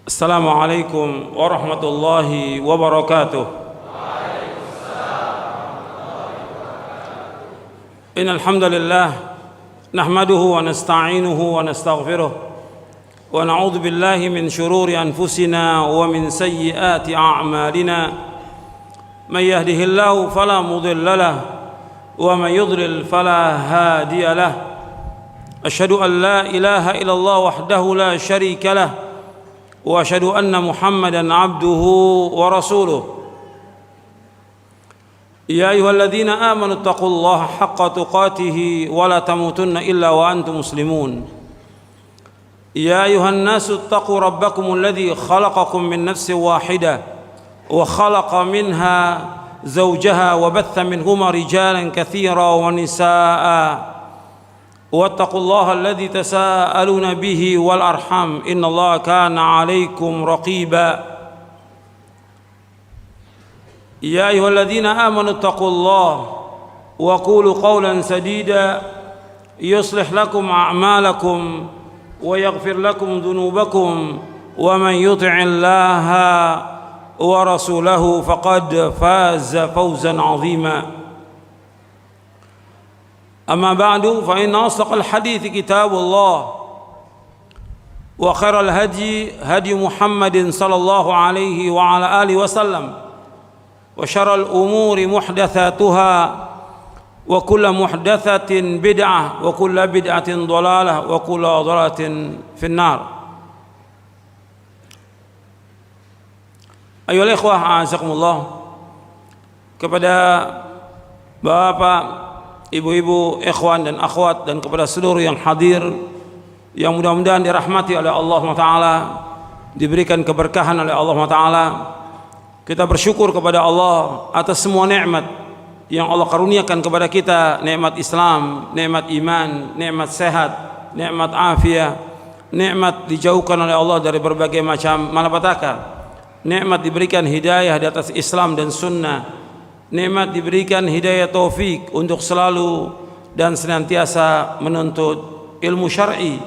السلام عليكم ورحمة الله وبركاته. إن الحمد لله نحمده ونستعينه ونستغفره ونعوذ بالله من شرور أنفسنا ومن سيئات أعمالنا. من يهده الله فلا مضل له ومن يضلل فلا هادي له. أشهد أن لا إله إلا الله وحده لا شريك له وأشهد أن محمدا عبده ورسوله. يا أيها الذين آمنوا اتقوا الله حق تقاته ولا تموتن إلا وأنتم مسلمون. يا أيها الناس اتقوا ربكم الذي خلقكم من نفس واحدة وخلق منها زوجها وبث منهما رجالا كثيرا ونساء واتقوا الله الذي تساءلون به والأرحام إن الله كان عليكم رقيبا. يا أيها الذين آمنوا اتقوا الله وقولوا قولا سديدا يصلح لكم أعمالكم ويغفر لكم ذنوبكم ومن يطع الله ورسوله فقد فاز فوزا عظيما. أما بعد فإن أصدق الحديث كتاب الله وخير الهدي هدي محمد صلى الله عليه وعلى آله وسلم وشر الأمور محدثاتها وكل محدثة بدعة وكل بدعة ضلالة وكل ضلالة في النار. Ayolah ikhwah a'azakumullah, kepada bapak, ibu-ibu, ikhwan dan akhwat, dan kepada seluruh yang hadir yang mudah-mudahan dirahmati oleh Allah SWT, diberikan keberkahan oleh Allah SWT. Kita bersyukur kepada Allah atas semua nikmat yang Allah karuniakan kepada kita, nikmat Islam, nikmat iman, nikmat sehat, nikmat afiat, nikmat dijauhkan oleh Allah dari berbagai macam malapetaka, nikmat diberikan hidayah di atas Islam dan sunnah, nikmat diberikan hidayah taufik untuk selalu dan senantiasa menuntut ilmu syar'i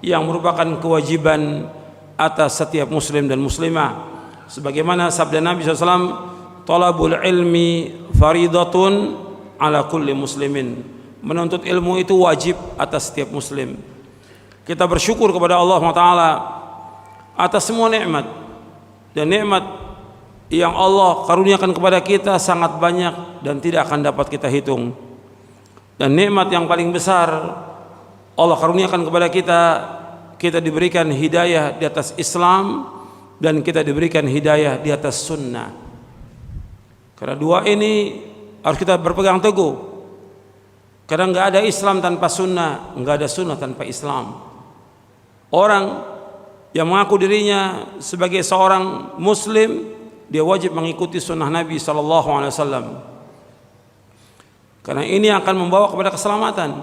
yang merupakan kewajiban atas setiap muslim dan muslimah. Sebagaimana sabda Nabi SAW, talabul ilmi faridatun ala kulli muslimin. Menuntut ilmu itu wajib atas setiap muslim. Kita bersyukur kepada Allah SWT atas semua nikmat, dan nikmat yang Allah karuniakan kepada kita sangat banyak dan tidak akan dapat kita hitung. Dan nikmat yang paling besar Allah karuniakan kepada kita, kita diberikan hidayah di atas Islam dan kita diberikan hidayah di atas sunnah. Karena dua ini harus kita berpegang teguh. Karena enggak ada Islam tanpa sunnah, enggak ada sunnah tanpa Islam. Orang yang mengaku dirinya sebagai seorang muslim, dia wajib mengikuti sunnah Nabi SAW, karena ini akan membawa kepada keselamatan.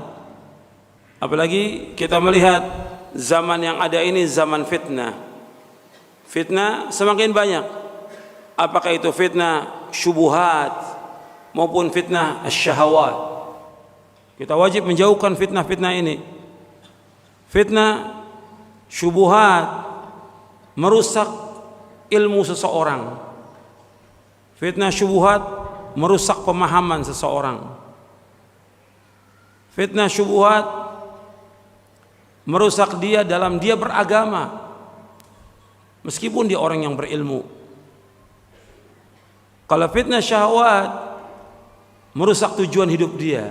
Apalagi kita melihat zaman yang ada ini zaman fitnah. Fitnah semakin banyak, apakah itu fitnah syubuhat maupun fitnah syahwat. Kita wajib menjauhkan fitnah-fitnah ini. Fitnah syubuhat merusak ilmu seseorang. Fitnah syubuhat merusak pemahaman seseorang. Fitnah syubuhat merusak dia dalam dia beragama, meskipun dia orang yang berilmu. Kalau fitnah syahwat merusak tujuan hidup dia.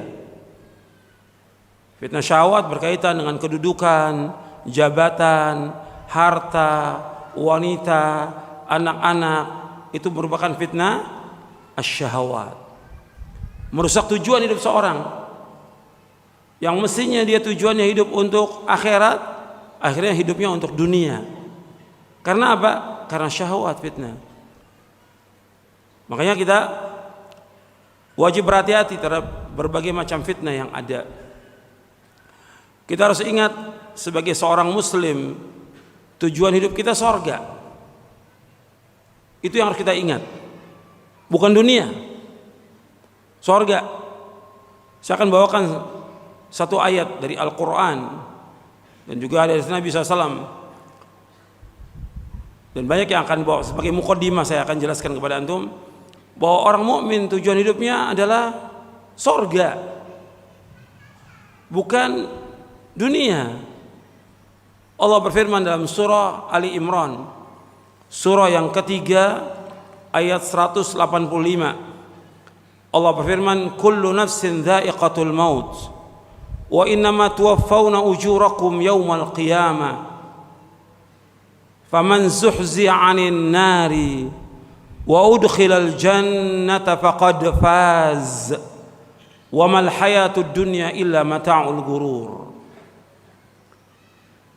Fitnah syahwat berkaitan dengan kedudukan, jabatan, harta, wanita, anak-anak. Itu merupakan fitnah asyahawat, merusak tujuan hidup seorang yang mestinya dia tujuannya hidup untuk akhirat, akhirnya hidupnya untuk dunia. Karena apa? Karena syahwat fitnah. Makanya kita wajib berhati-hati terhadap berbagai macam fitnah yang ada. Kita harus ingat sebagai seorang muslim, tujuan hidup kita surga. Itu yang harus kita ingat, bukan dunia, surga. Saya akan bawakan satu ayat dari Al-Quran dan juga ada dari Nabi SAW. Dan banyak yang akan bawa sebagai mukaddimah, saya akan jelaskan kepada antum bahwa orang mukmin tujuan hidupnya adalah sorga, bukan dunia. Allah berfirman dalam surah Ali Imran, surah yang ketiga ayat 185. Allah berfirman, kullu nafsin dha'iqatul maut wa innama tuwaffawna ujurakum yawmal qiyamah faman zuhzi'a 'anil nari wa udkhilal jannata faqad faz wa mal hayatud dunya illa mata'ul ghurur.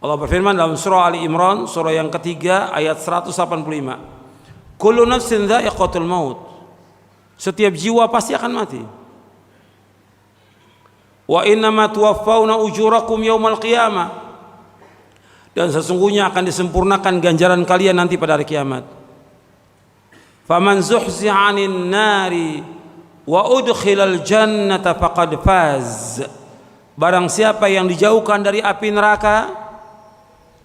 Allah berfirman dalam surah Ali Imran, surah yang ketiga ayat 185. Kullu nafsin dha'iqatul maut. Setiap jiwa pasti akan mati. Wa innama tuwaffawna ujurakum yaumal qiyamah. Dan sesungguhnya akan disempurnakan ganjaran kalian nanti pada hari kiamat. Faman zuhzi'a 'anil nari wa udkhilal jannata faqad faz. Barang siapa yang dijauhkan dari api neraka,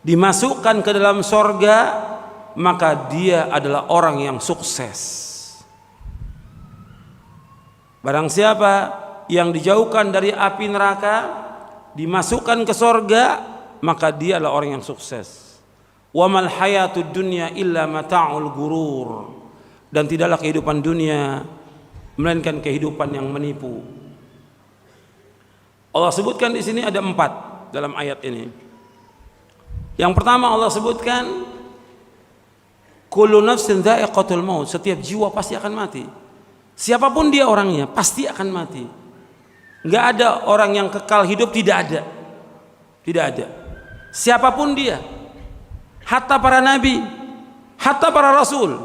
dimasukkan ke dalam sorga, maka dia adalah orang yang sukses. Barang siapa yang dijauhkan dari api neraka, dimasukkan ke sorga, maka dia adalah orang yang sukses. Wa mal hayatud dunya illa mata'ul ghurur. Dan tidaklah kehidupan dunia melainkan kehidupan yang menipu. Allah sebutkan di sini ada 4 dalam ayat ini. Yang pertama Allah sebutkan kullu nafsin dha'iqatul maut, setiap jiwa pasti akan mati. Siapapun dia orangnya pasti akan mati. Enggak ada orang yang kekal hidup, tidak ada. Tidak ada. Siapapun dia, hatta para nabi, hatta para rasul,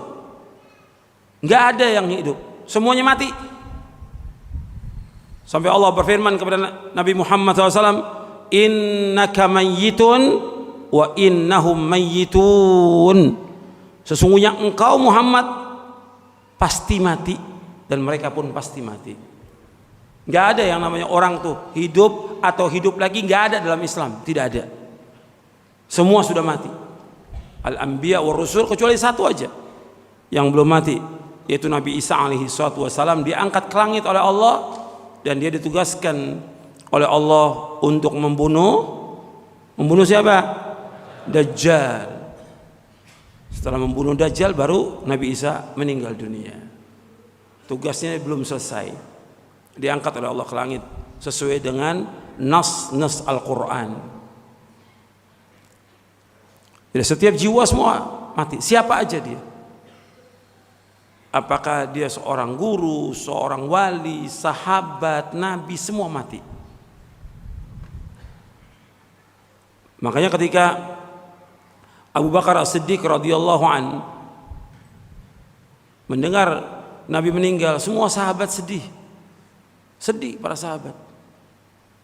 nggak ada yang hidup, semuanya mati. Sampai Allah berfirman kepada Nabi Muhammad SAW, innaka mayyitun wa innahum mayyitun. Sesungguhnya engkau Muhammad pasti mati dan mereka pun pasti mati. Nggak ada yang namanya orang tuh hidup atau hidup lagi, nggak ada dalam Islam, tidak ada. Semua sudah mati. Al-anbiya wa rusul, kecuali satu aja yang belum mati, yaitu Nabi Isa alaihi wassalam. Diangkat ke langit oleh Allah dan dia ditugaskan oleh Allah untuk membunuh siapa? Dajjal. Setelah membunuh Dajjal baru Nabi Isa meninggal dunia. Tugasnya belum selesai. Diangkat oleh Allah ke langit sesuai dengan nas Al-Quran. Jadi setiap jiwa semua mati, siapa aja dia. Apakah dia seorang guru, seorang wali, sahabat, nabi, semua mati. Makanya ketika Abu Bakar As-Siddiq radhiyallahu an mendengar Nabi meninggal, semua sahabat sedih. Sedih para sahabat.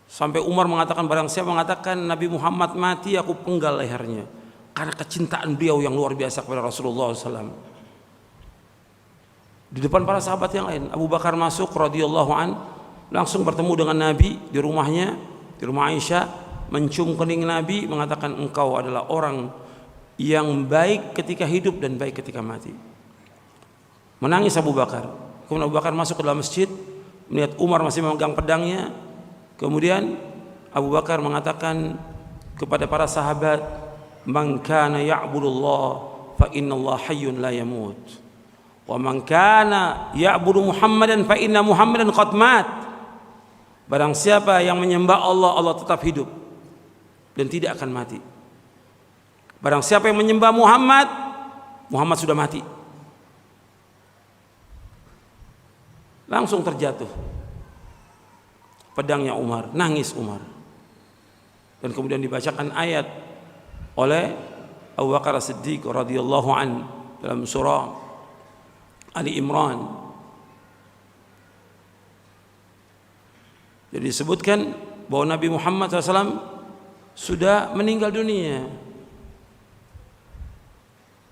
Sampai Umar mengatakan, barang siapa mengatakan Nabi Muhammad mati, aku penggal lehernya. Karena kecintaan beliau yang luar biasa kepada Rasulullah SAW. Di depan para sahabat yang lain, Abu Bakar masuk radhiyallahu an, langsung bertemu dengan Nabi di rumahnya, di rumah Aisyah, mencium kening Nabi, mengatakan engkau adalah orang yang baik ketika hidup dan baik ketika mati. Menangis Abu Bakar. Kemudian Abu Bakar masuk ke dalam masjid, melihat Umar masih memegang pedangnya. Kemudian Abu Bakar mengatakan kepada para sahabat, man kana ya'budullah fa innallaha hayyun la yamut wa man kana ya'budu Muhammadan fa inna Muhammadan qad mat. Barang siapa yang menyembah Allah, Allah tetap hidup dan tidak akan mati. Barang siapa yang menyembah Muhammad, Muhammad sudah mati. Langsung terjatuh pedangnya Umar, nangis Umar. Dan kemudian dibacakan ayat oleh Abu Bakar As-Siddiq radhiyallahu an dalam surah Ali Imran. Jadi disebutkan bahwa Nabi Muhammad SAW sudah meninggal dunia.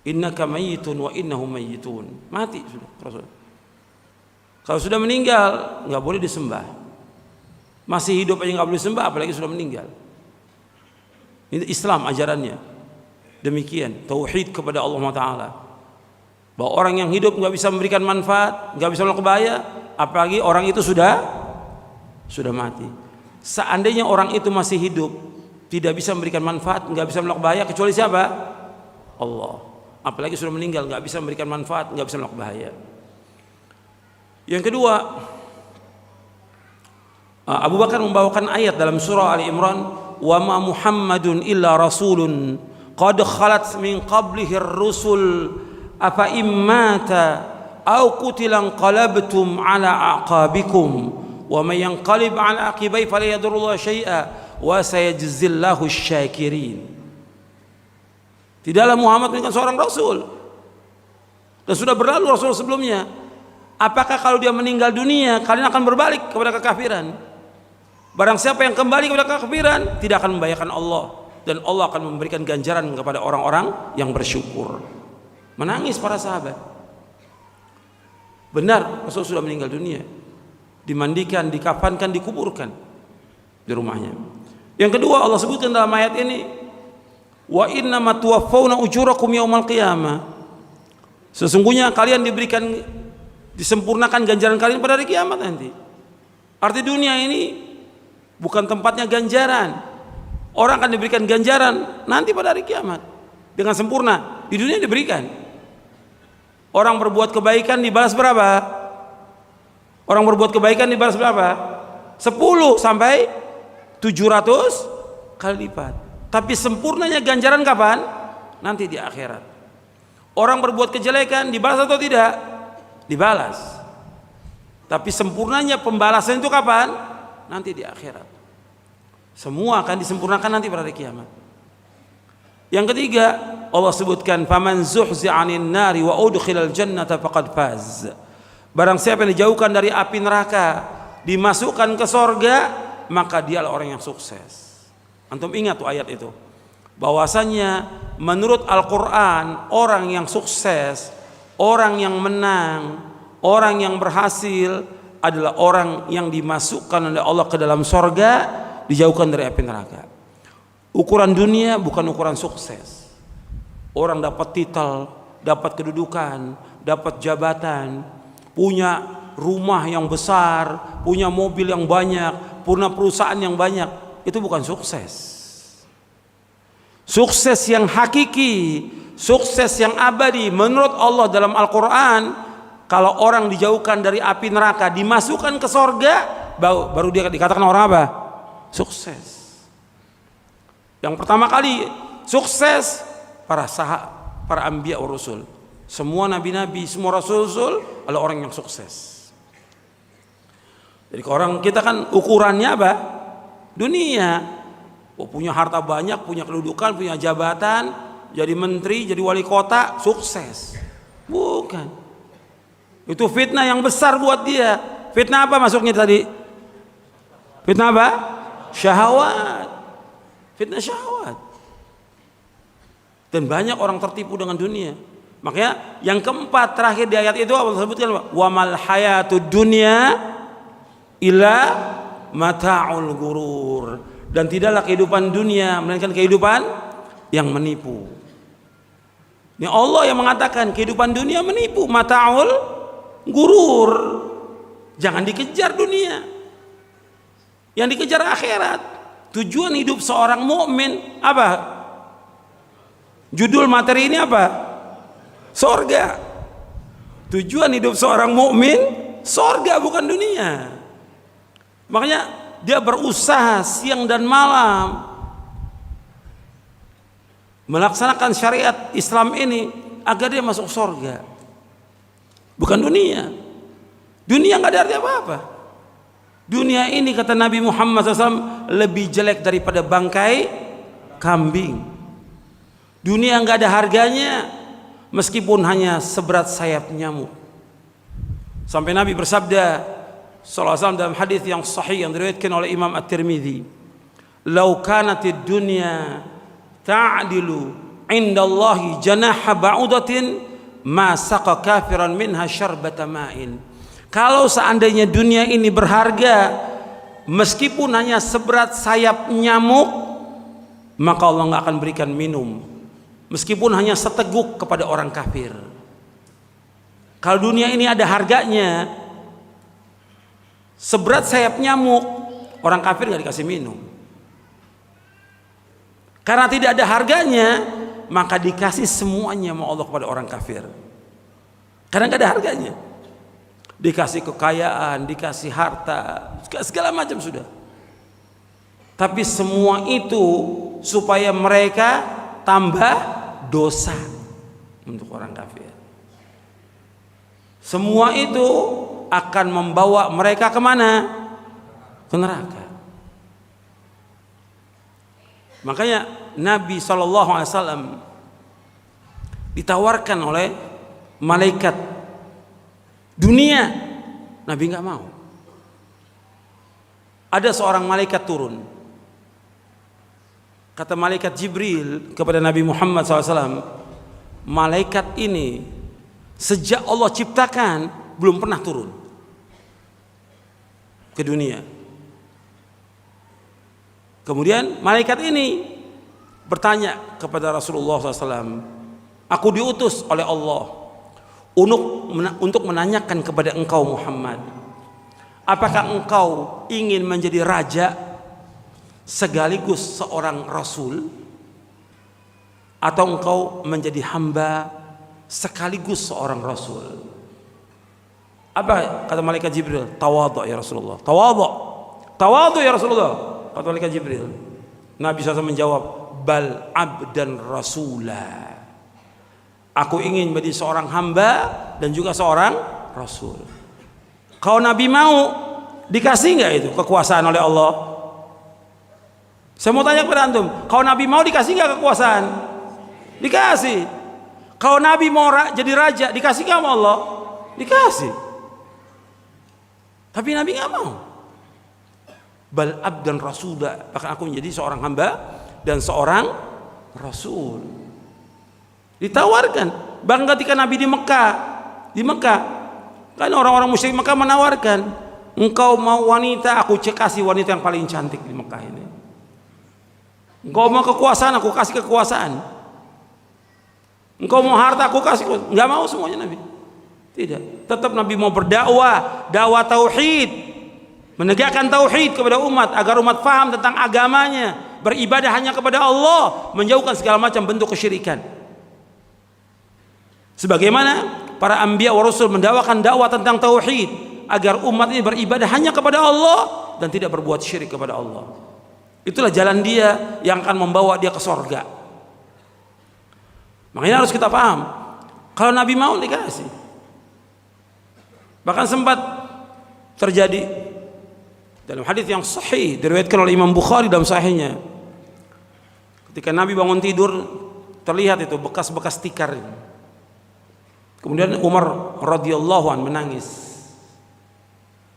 Innaka mayyitun wa innahum mayyitun. Mati sudah Rasul. Kalau sudah meninggal nggak boleh disembah. Masih hidup aja nggak boleh disembah, apalagi sudah meninggal. Ini Islam ajarannya. demikian tauhid kepada Allah Taala. Bahwa orang yang hidup nggak bisa memberikan manfaat, nggak bisa menolak bahaya, apalagi orang itu sudah mati. Seandainya orang itu masih hidup, tidak bisa memberikan manfaat, nggak bisa menolak bahaya, kecuali siapa? Allah. Apalagi sudah meninggal, nggak bisa memberikan manfaat, nggak bisa menolak bahaya. Yang kedua, Abu Bakar membawakan ayat dalam surah Ali Imran, wa ma Muhammadun illa rasulun qad khalat min qablihi ar-rusul afa immata aw qutilan qalabtum ala aqabikum wa may yanqalib ala aqibai fala yadurullah syai'a wa sayajzillahu asy-syakirin. Tidaklah Muhammad bukan seorang rasul, dan sudah berlalu rasul sebelumnya. Apakah kalau dia meninggal dunia kalian akan berbalik kepada kekafiran? Barang siapa yang kembali kepada kekafiran tidak akan membahayakan Allah, dan Allah akan memberikan ganjaran kepada orang-orang yang bersyukur. Menangis para sahabat. Benar, Rasul sudah meninggal dunia, dimandikan, dikafankan, dikuburkan di rumahnya. Yang kedua, Allah sebutkan dalam ayat ini, wa innama tuwaffawna ujurakum yaumal qiyamah. Sesungguhnya kalian disempurnakan ganjaran kalian pada hari kiamat nanti. Arti dunia ini bukan tempatnya ganjaran. Orang akan diberikan ganjaran nanti pada hari kiamat dengan sempurna. Di dunia diberikan. Orang berbuat kebaikan dibalas berapa? Orang berbuat kebaikan dibalas berapa? 10 sampai 700 kali lipat. Tapi sempurnanya ganjaran kapan? Nanti di akhirat. Orang berbuat kejelekan dibalas atau tidak? Dibalas. Tapi sempurnanya pembalasan itu kapan? Nanti di akhirat. Semua akan disempurnakan nanti pada hari kiamat. Yang ketiga, Allah sebutkan faman zuhzi 'anil nari wa udkhilal jannata faqad faz. Barang siapa yang dijauhkan dari api neraka, dimasukkan ke sorga, maka dialah orang yang sukses. Antum ingat tuh ayat itu. Bahwasanya menurut Al-Qur'an, orang yang sukses, orang yang menang, orang yang berhasil adalah orang yang dimasukkan oleh Allah ke dalam sorga, dijauhkan dari api neraka. Ukuran dunia bukan ukuran sukses. Orang dapat titel, dapat kedudukan, dapat jabatan, punya rumah yang besar, punya mobil yang banyak, punya perusahaan yang banyak, itu bukan sukses. Sukses yang hakiki, sukses yang abadi menurut Allah dalam Al-Quran, kalau orang dijauhkan dari api neraka, dimasukkan ke sorga, baru dia dikatakan orang apa? Sukses. Yang pertama kali sukses para anbiya wa rusul. Semua nabi-nabi, semua rasul-rasul adalah orang yang sukses. Jadi orang kita kan ukurannya apa? Dunia. Punya harta banyak, punya kedudukan, punya jabatan, jadi menteri, jadi wali kota, sukses. Bukan. Itu fitnah yang besar buat dia. Fitnah apa masuknya tadi? Fitnah apa? Syahwat. Fitnah syahwat. Dan banyak orang tertipu dengan dunia. Makanya yang keempat terakhir di ayat itu Allah sebutkan wa mal hayatud dunya illa mata'ul gurur. Dan tidaklah kehidupan dunia melainkan kehidupan yang menipu. Ini Allah yang mengatakan kehidupan dunia menipu, mata'ul gurur. Jangan dikejar dunia. Yang dikejar akhirat. Tujuan hidup seorang mukmin apa? Judul materi ini apa? Sorga. Tujuan hidup seorang mukmin sorga, bukan dunia. Makanya dia berusaha siang dan malam melaksanakan syariat Islam ini agar dia masuk sorga, bukan dunia. Dunia nggak ada arti apa-apa. Dunia ini kata Nabi Muhammad SAW lebih jelek daripada bangkai kambing. Dunia nggak ada harganya meskipun hanya seberat sayap nyamuk. Sampai Nabi bersabda sallallahu alaihi wasallam dalam hadis yang sahih yang diriwayatkan oleh Imam At-Tirmidzi, "Lau kanatid dunya ta'dilu 'indallahi janaha ba'udatin ma saqa kafiran minha syarbata ma'in." Kalau seandainya dunia ini berharga meskipun hanya seberat sayap nyamuk, maka Allah nggak akan berikan minum meskipun hanya seteguk kepada orang kafir. Kalau dunia ini ada harganya, seberat sayap nyamuk, orang kafir nggak dikasih minum. Karena tidak ada harganya, maka dikasih semuanya sama Allah kepada orang kafir. Karena nggak ada harganya. Dikasih kekayaan, dikasih harta, segala macam sudah. Tapi semua itu supaya mereka tambah dosa untuk orang kafir. Semua itu akan membawa mereka kemana? Ke neraka. Makanya Nabi SAW ditawarkan oleh malaikat dunia, Nabi nggak mau. Ada seorang malaikat turun, kata malaikat Jibril kepada Nabi Muhammad SAW, malaikat ini sejak Allah ciptakan belum pernah turun ke dunia. Kemudian malaikat ini bertanya kepada Rasulullah SAW, aku diutus oleh Allah untuk menanyakan kepada engkau Muhammad, apakah engkau ingin menjadi raja sekaligus seorang rasul, atau engkau menjadi hamba sekaligus seorang rasul? Apa kata malaikat Jibril? Tawadhu ya Rasulullah. Tawadhu ya Rasulullah, kata malaikat Jibril. Nabi SAW menjawab, bal abdan rasula. Aku ingin menjadi seorang hamba dan juga seorang rasul. Kalau Nabi mau, dikasih nggak itu kekuasaan oleh Allah? Saya mau tanya kepada antum, kalau Nabi mau dikasih nggak kekuasaan? Dikasih. Kalau Nabi mau jadi raja, dikasih nggak sama Allah? Dikasih. Tapi Nabi nggak mau. Bal abdan rasulah, bahkan aku menjadi seorang hamba dan seorang rasul. Ditawarkan. Bahkan ketika Nabi di Mekah kan orang-orang musyrik Mekah menawarkan, engkau mau wanita, aku kasih wanita yang paling cantik di Mekah ini. Engkau mau kekuasaan, aku kasih kekuasaan. Engkau mau harta, aku kasih. Nggak mau semuanya Nabi. Tidak. Tetap Nabi mau berdakwah, dakwah tauhid, menegakkan tauhid kepada umat agar umat faham tentang agamanya, beribadah hanya kepada Allah, menjauhkan segala macam bentuk kesyirikan. Sebagaimana para anbiya wa rasul mendakwakan dakwah tentang tauhid agar umat ini beribadah hanya kepada Allah dan tidak berbuat syirik kepada Allah. Itulah jalan dia yang akan membawa dia ke surga. Makanya harus kita paham, kalau Nabi mau dikasih. Bahkan sempat terjadi dalam hadis yang sahih diriwayatkan oleh Imam Bukhari dalam sahihnya, ketika Nabi bangun tidur terlihat itu bekas-bekas tikar. Kemudian Umar radhiyallahu anhu menangis.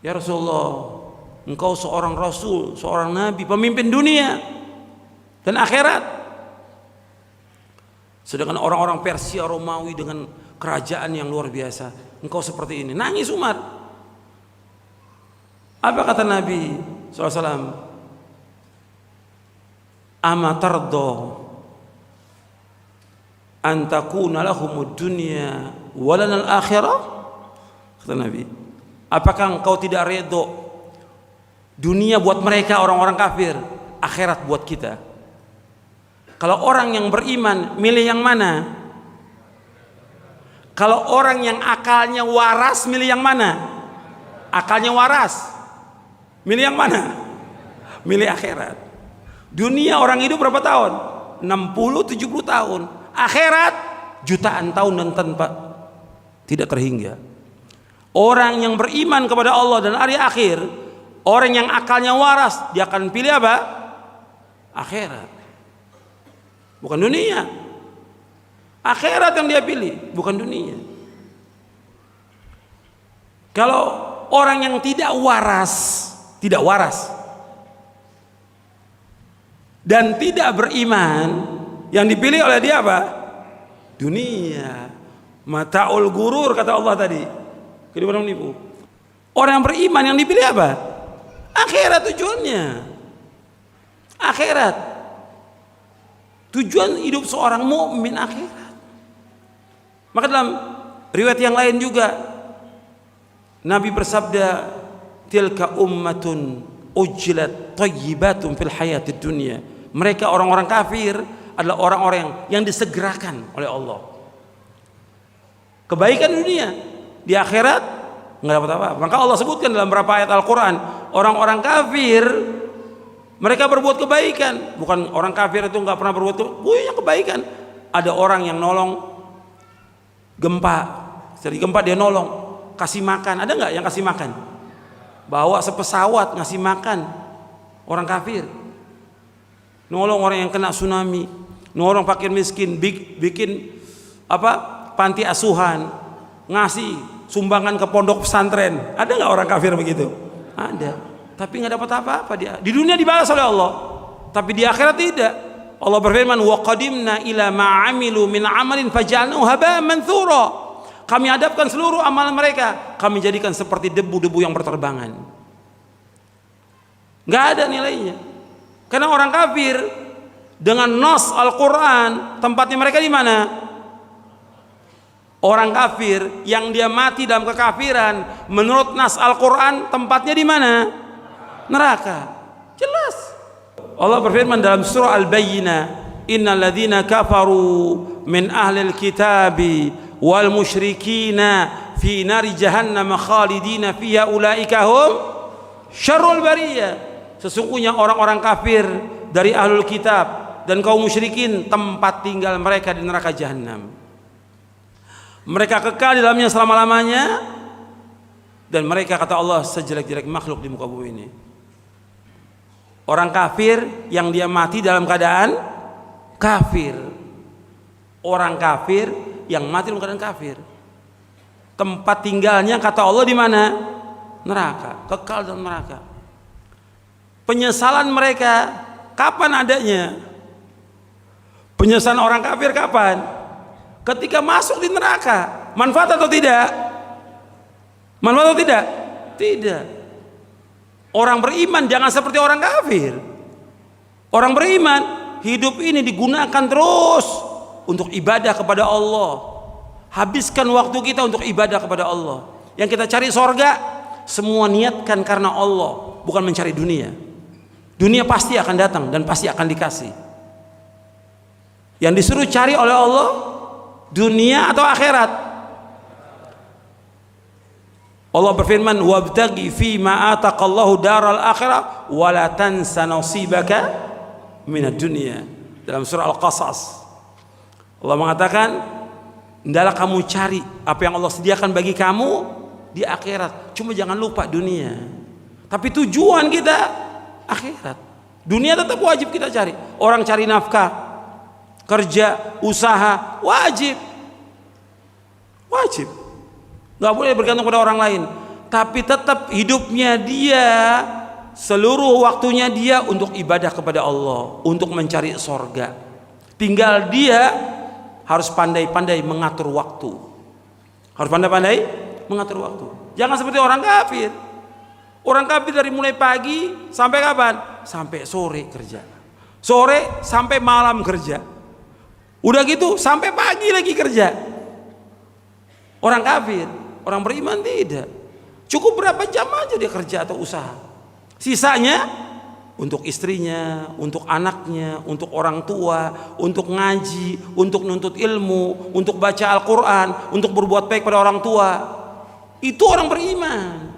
Ya Rasulullah, engkau seorang rasul, seorang nabi, pemimpin dunia dan akhirat. Sedangkan orang-orang Persia, Romawi dengan kerajaan yang luar biasa, engkau seperti ini. Nangis Umar. Apa kata Nabi SAW? Ama tardo an takuna lahumud dunya walana al-akhirah? Kata Nabi, apakah engkau tidak redho dunia buat mereka orang-orang kafir, akhirat buat kita? Kalau orang yang beriman milih yang mana? Kalau orang yang akalnya waras milih yang mana? Akalnya waras milih yang mana? Milih akhirat. Dunia orang hidup berapa tahun? 60-70 tahun. Akhirat jutaan tahun dan tanpa tidak terhingga. Orang yang beriman kepada Allah dan hari akhir, orang yang akalnya waras, dia akan pilih apa? Akhirat, bukan dunia. Akhirat yang dia pilih, bukan dunia. Kalau orang yang tidak waras dan tidak beriman, yang dipilih oleh dia apa? Dunia. Mata'ul gurur kata Allah tadi. Kehidupan menipu. Orang yang beriman yang dipilih apa? Akhirat tujuannya. Akhirat. Tujuan hidup seorang mukmin akhirat. Maka dalam riwayat yang lain juga Nabi bersabda, tilka ummatun ujjilat thayyibatun fil hayatid dunya. Mereka orang-orang kafir adalah orang-orang yang disegerakan oleh Allah. Kebaikan dunia, di akhirat nggak dapat apa-apa. Maka Allah sebutkan dalam beberapa ayat Al-Quran, orang-orang kafir mereka berbuat kebaikan. Bukan orang kafir itu nggak pernah berbuat kebaikan. Ada orang yang nolong gempa, jadi gempa dia nolong, kasih makan. Ada nggak yang kasih makan? Bawa sepesawat ngasih makan orang kafir. Nolong orang yang kena tsunami, nolong fakir miskin, bikin panti asuhan, ngasih sumbangan ke pondok pesantren. Ada nggak orang kafir begitu? Ada. Tapi nggak dapat apa-apa dia. Di dunia dibalas oleh Allah, tapi di akhirat tidak. Allah berfirman, wa qadimna ila ma amilu min amalin faj'alnahu haba'an manthura. Kami hadapkan seluruh amalan mereka, kami jadikan seperti debu-debu yang berterbangan. Nggak ada nilainya. Karena orang kafir dengan nas Al-Quran, tempatnya mereka di mana? Orang kafir yang dia mati dalam kekafiran, menurut nas Al-Quran tempatnya di mana? Neraka. Jelas. Allah berfirman dalam surah Al-Bayyinah, innal ladzina kafaru min ahlil kitabi wal musyrikina fi nari jahannam khalidina fiha ulaika hum syarrul bariyah. Sesungguhnya orang-orang kafir dari ahlul kitab dan kaum musyrikin, tempat tinggal mereka di neraka jahanam. Mereka kekal di dalamnya selama-lamanya, dan mereka, kata Allah, sejelek-jelek makhluk di muka bumi ini. Orang kafir yang dia mati dalam keadaan kafir. Orang kafir yang mati dalam keadaan kafir, tempat tinggalnya, kata Allah, di mana? Neraka, kekal dalam neraka. Penyesalan mereka kapan adanya? Penyesalan orang kafir kapan? Ketika masuk di neraka. Manfaat atau tidak? Manfaat atau tidak? Tidak. Orang beriman jangan seperti orang kafir. Orang beriman hidup ini digunakan terus untuk ibadah kepada Allah. Habiskan waktu kita untuk ibadah kepada Allah. Yang kita cari sorga, semua niatkan karena Allah, bukan mencari dunia. Dunia pasti akan datang dan pasti akan dikasih. Yang disuruh cari oleh Allah, dunia atau akhirat? Allah berfirman, wabtaghi fi ma ataqallahu daral akhirah wa la tansa nasibaka minad dunya. Dalam surah Al-Qasas Allah mengatakan, hendaklah kamu cari apa yang Allah sediakan bagi kamu di akhirat. Cuma jangan lupa dunia. Tapi tujuan kita akhirat. Dunia tetap wajib kita cari. Orang cari nafkah, kerja, usaha, wajib. Nggak boleh bergantung pada orang lain. Tapi tetap hidupnya dia, seluruh waktunya dia untuk ibadah kepada Allah, untuk mencari sorga. Tinggal dia harus pandai-pandai mengatur waktu. Harus pandai-pandai mengatur waktu. Jangan seperti orang kafir. Orang kafir dari mulai pagi sampai kapan? Sampai sore kerja. Sore sampai malam kerja. Udah gitu sampai pagi lagi kerja. Orang kafir. Orang beriman tidak. Cukup berapa jam aja dia kerja atau usaha. Sisanya untuk istrinya, untuk anaknya, untuk orang tua, untuk ngaji, untuk nuntut ilmu, untuk baca Al-Quran, untuk berbuat baik pada orang tua. Itu orang beriman.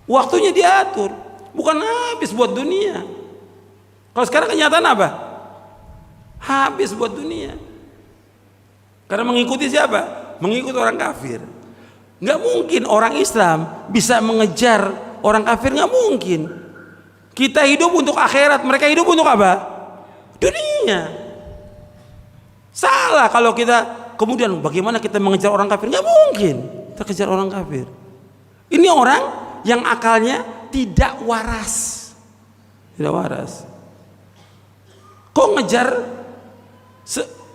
Waktunya diatur, bukan habis buat dunia. Kalau sekarang kenyataan apa? Habis buat dunia. Karena mengikuti siapa? Mengikuti orang kafir. Nggak mungkin orang Islam bisa mengejar orang kafir, nggak mungkin. Kita hidup untuk akhirat, mereka hidup untuk apa? Dunia. Salah kalau kita kemudian bagaimana kita mengejar orang kafir? Nggak mungkin kita kejar orang kafir. Ini orang yang akalnya tidak waras. Tidak waras. Kok ngejar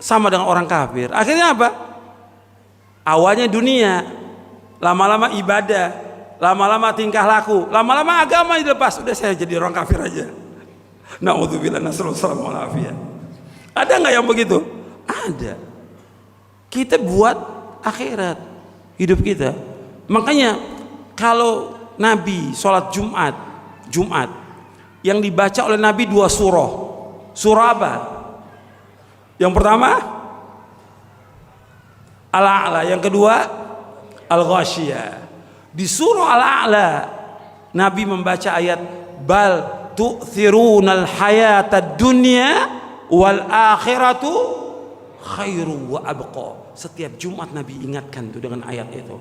sama dengan orang kafir? Akhirnya apa? Awalnya dunia, lama-lama ibadah, lama-lama tingkah laku, lama-lama agama dilepas. Udah saya jadi orang kafir aja. Na'udzubillah, nasallallahu alaihi wasallam. Ada nggak yang begitu? Ada. Kita buat akhirat hidup kita. Makanya kalau Nabi sholat Jumat yang dibaca oleh Nabi 2 surah. Surah apa? Yang pertama Al-A'la, yang kedua Al-Ghasyiyah. Di surah Al-A'la Nabi membaca ayat bal tu'thirunal hayatad dunya wal akhiratu khairu wa abqa. Setiap Jumat Nabi ingatkan tuh dengan ayat itu.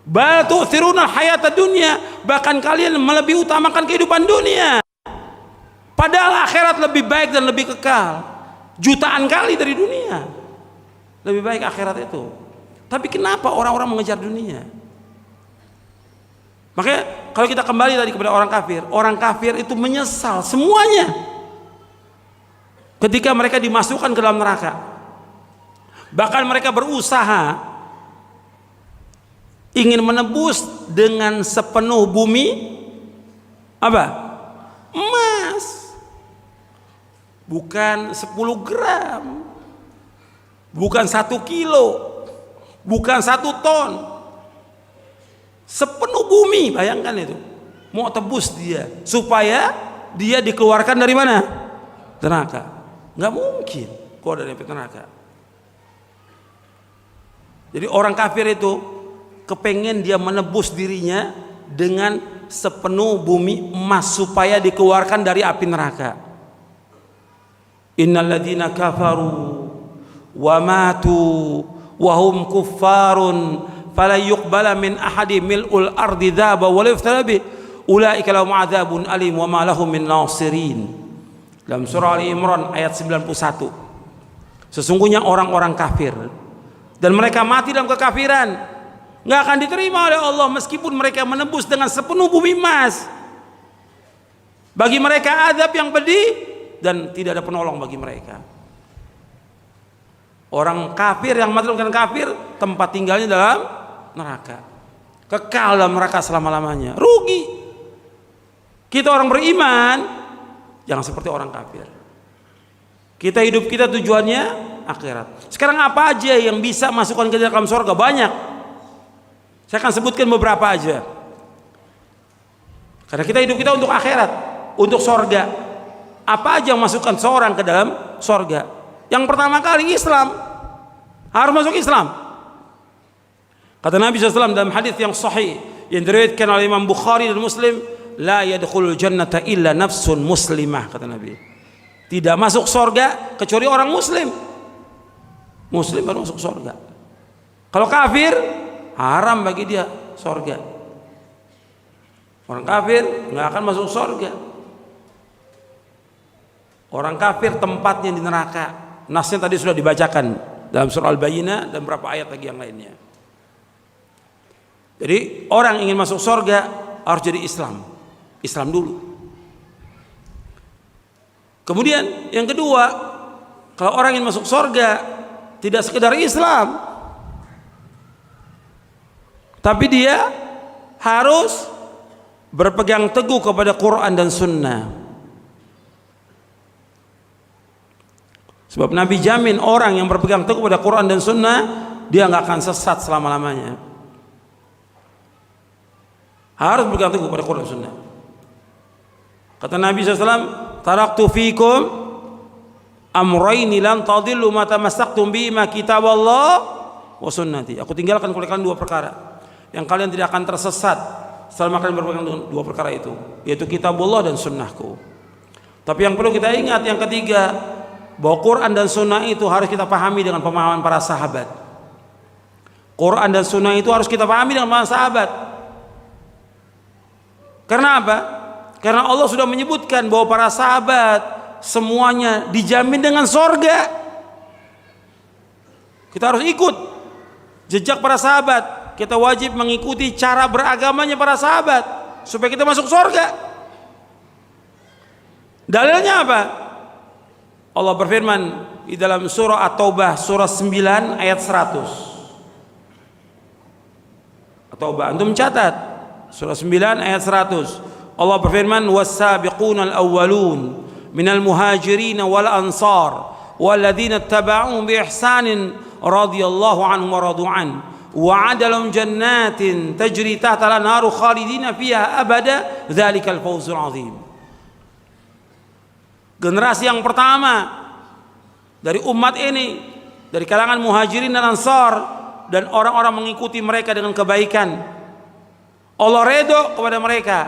Bal tu'thirunal hayatad dunya, bahkan kalian lebih utamakan kehidupan dunia. Padahal akhirat lebih baik dan lebih kekal. Jutaan kali dari dunia. Lebih baik akhirat itu. Tapi kenapa orang-orang mengejar dunia? Makanya kalau kita kembali tadi kepada orang kafir itu menyesal semuanya ketika mereka dimasukkan ke dalam neraka. Bahkan mereka berusaha ingin menebus dengan sepenuh bumi apa? Emas. Bukan 10 gram, bukan 1 kilo, bukan 1 ton, sepenuh bumi. Bayangkan itu, mau tebus dia supaya dia dikeluarkan dari mana? Neraka. Nggak mungkin keluar dari neraka. Jadi orang kafir itu kepengen dia menebus dirinya dengan sepenuh bumi emas supaya dikeluarkan dari api neraka. Innal ladzina kafaru wa matu wa hum kuffarun fala yuqbala min ahadi mil'ul ardi dhaba wa la yuftara bi ulaika lahum adzabun alim wa ma lahum min nasirin. Dalam surah Ali Imran ayat 91. Sesungguhnya orang-orang kafir dan mereka mati dalam kekafiran nggak akan diterima oleh Allah meskipun mereka menembus dengan sepenuh bumi emas. Bagi mereka azab yang pedih dan tidak ada penolong bagi mereka. Orang kafir yang mati dalam kafir, tempat tinggalnya dalam neraka, kekal dalam neraka selama-lamanya. Rugi. Kita orang beriman jangan seperti orang kafir. Kita hidup kita tujuannya akhirat. Sekarang apa aja yang bisa masukkan kita dalam surga? Banyak. Saya akan sebutkan beberapa aja. Karena kita hidup kita untuk akhirat, untuk surga. Apa aja yang masukkan seorang ke dalam surga? Yang pertama kali Islam. Harus masuk Islam. Kata Nabi SAW dalam hadis yang sahih yang diriwayatkan oleh Imam Bukhari dan Muslim, la yadkhulul jannata illa nafsun muslimah, kata Nabi. Tidak masuk surga kecuali orang muslim. Muslim baru masuk surga. Kalau kafir haram bagi dia surga. Orang kafir nggak akan masuk surga. Orang kafir tempatnya di neraka. Nasnya tadi sudah dibacakan dalam surah Al-Bayyinah dan beberapa ayat lagi yang lainnya. Jadi orang ingin masuk surga harus jadi Islam. Islam dulu. Kemudian yang kedua, kalau orang ingin masuk surga tidak sekedar Islam, tapi dia harus berpegang teguh kepada Quran dan Sunnah. Sebab Nabi jamin orang yang berpegang teguh pada Quran dan Sunnah dia nggak akan sesat selama-lamanya. Harus berpegang teguh pada Quran dan Sunnah. Kata Nabi SAW, taraktu fikum amrayni lan tadillu ma tamassaktum bihima kitaballah wa sunnati. Aku tinggalkan kepada kalian 2 perkara yang kalian tidak akan tersesat selama kalian berpegang dengan 2 perkara itu, yaitu kitabullah dan sunnahku. Tapi yang perlu kita ingat yang ketiga, bahwa Quran dan Sunnah itu harus kita pahami dengan pemahaman para sahabat. Quran dan Sunnah itu harus kita pahami dengan pemahaman sahabat. Karena apa? Karena Allah sudah menyebutkan bahwa para sahabat semuanya dijamin dengan sorga. Kita harus ikut jejak para sahabat. Kita wajib mengikuti cara beragamanya para sahabat supaya kita masuk sorga. Dalilnya apa? Allah berfirman di dalam surah At-Taubah surah 9 ayat 100. At-Taubah, antum catat surah 9 ayat 100. Allah berfirman was-sabiqunal awwalun minal muhajirin wal ansar walladzina ittaba'uhum bi ihsanin radhiyallahu anhum wa radu an wa 'adalahum jannatin tajri tahtaha al-anharu khalidina fiha abada dzalikal fawzul 'azim. Generasi yang pertama dari umat ini dari kalangan muhajirin dan ansar dan orang-orang mengikuti mereka dengan kebaikan. Allah redho kepada mereka,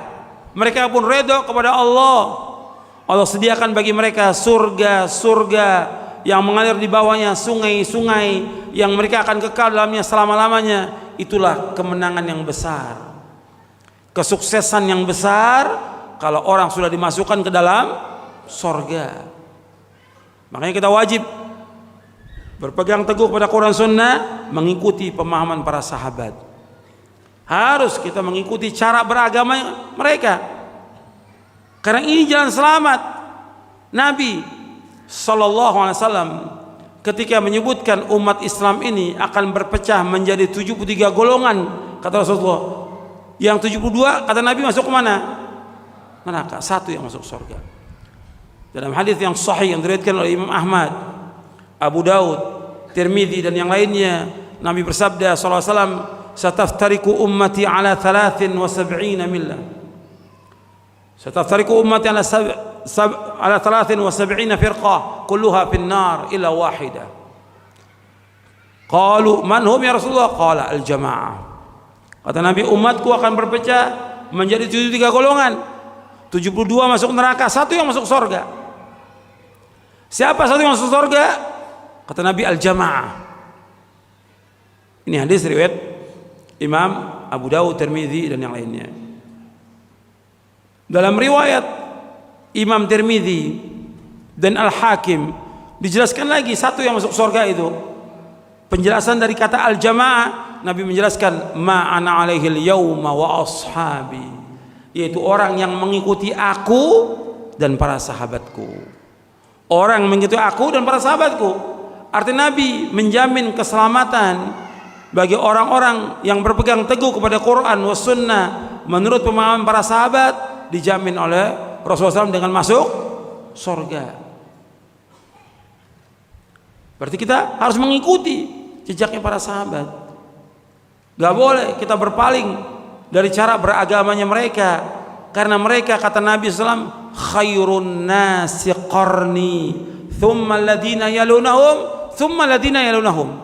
mereka pun redho kepada Allah. Allah sediakan bagi mereka surga-surga yang mengalir di bawahnya sungai-sungai yang mereka akan kekal dalamnya selama-lamanya. Itulah kemenangan yang besar, kesuksesan yang besar kalau orang sudah dimasukkan ke dalam surga. Makanya kita wajib berpegang teguh pada Quran Sunnah, mengikuti pemahaman para sahabat. Harus kita mengikuti cara beragama mereka. Karena ini jalan selamat. Nabi sallallahu alaihi wasallam ketika menyebutkan umat Islam ini akan berpecah menjadi 73 golongan, kata Rasulullah. Yang 72 kata Nabi masuk ke mana? Neraka. Satu yang masuk surga. Dalam hadis yang sahih yang diriwayatkan oleh Imam Ahmad, Abu Daud, Tirmidzi dan yang lainnya, Nabi bersabda sallallahu alaihi wasallam, "Sataftariku ummati ala 73 millah." Sataftariku ummati ala 73 firqah kulluha finnar illa wahidah. Qalu man hum ya Rasulullah? Qala al jamaah. Kata Nabi, umatku akan berpecah menjadi 73 golongan. 72 masuk neraka, satu yang masuk surga. Siapa satu yang masuk surga? Kata Nabi, al jamaah. Ini hadis riwayat Imam Abu Dawud, Tirmidzi dan yang lainnya. Dalam riwayat Imam Tirmidzi dan Al-Hakim dijelaskan lagi satu yang masuk surga itu. Penjelasan dari kata al-jamaah, Nabi menjelaskan ma ana alaihi al-yauma wa ashabi, yaitu orang yang mengikuti aku dan para sahabatku. Orang mengikuti aku dan para sahabatku. Artinya Nabi menjamin keselamatan bagi orang-orang yang berpegang teguh kepada Quran was sunnah menurut pemahaman para sahabat, dijamin oleh Rasulullah SAW dengan masuk surga. Berarti kita harus mengikuti jejaknya para sahabat. Gak boleh kita berpaling dari cara beragamanya mereka, karena mereka kata Nabi SAW, khairun nasi qarni thumma alladhina yalunahum thumma alladhina yalunahum.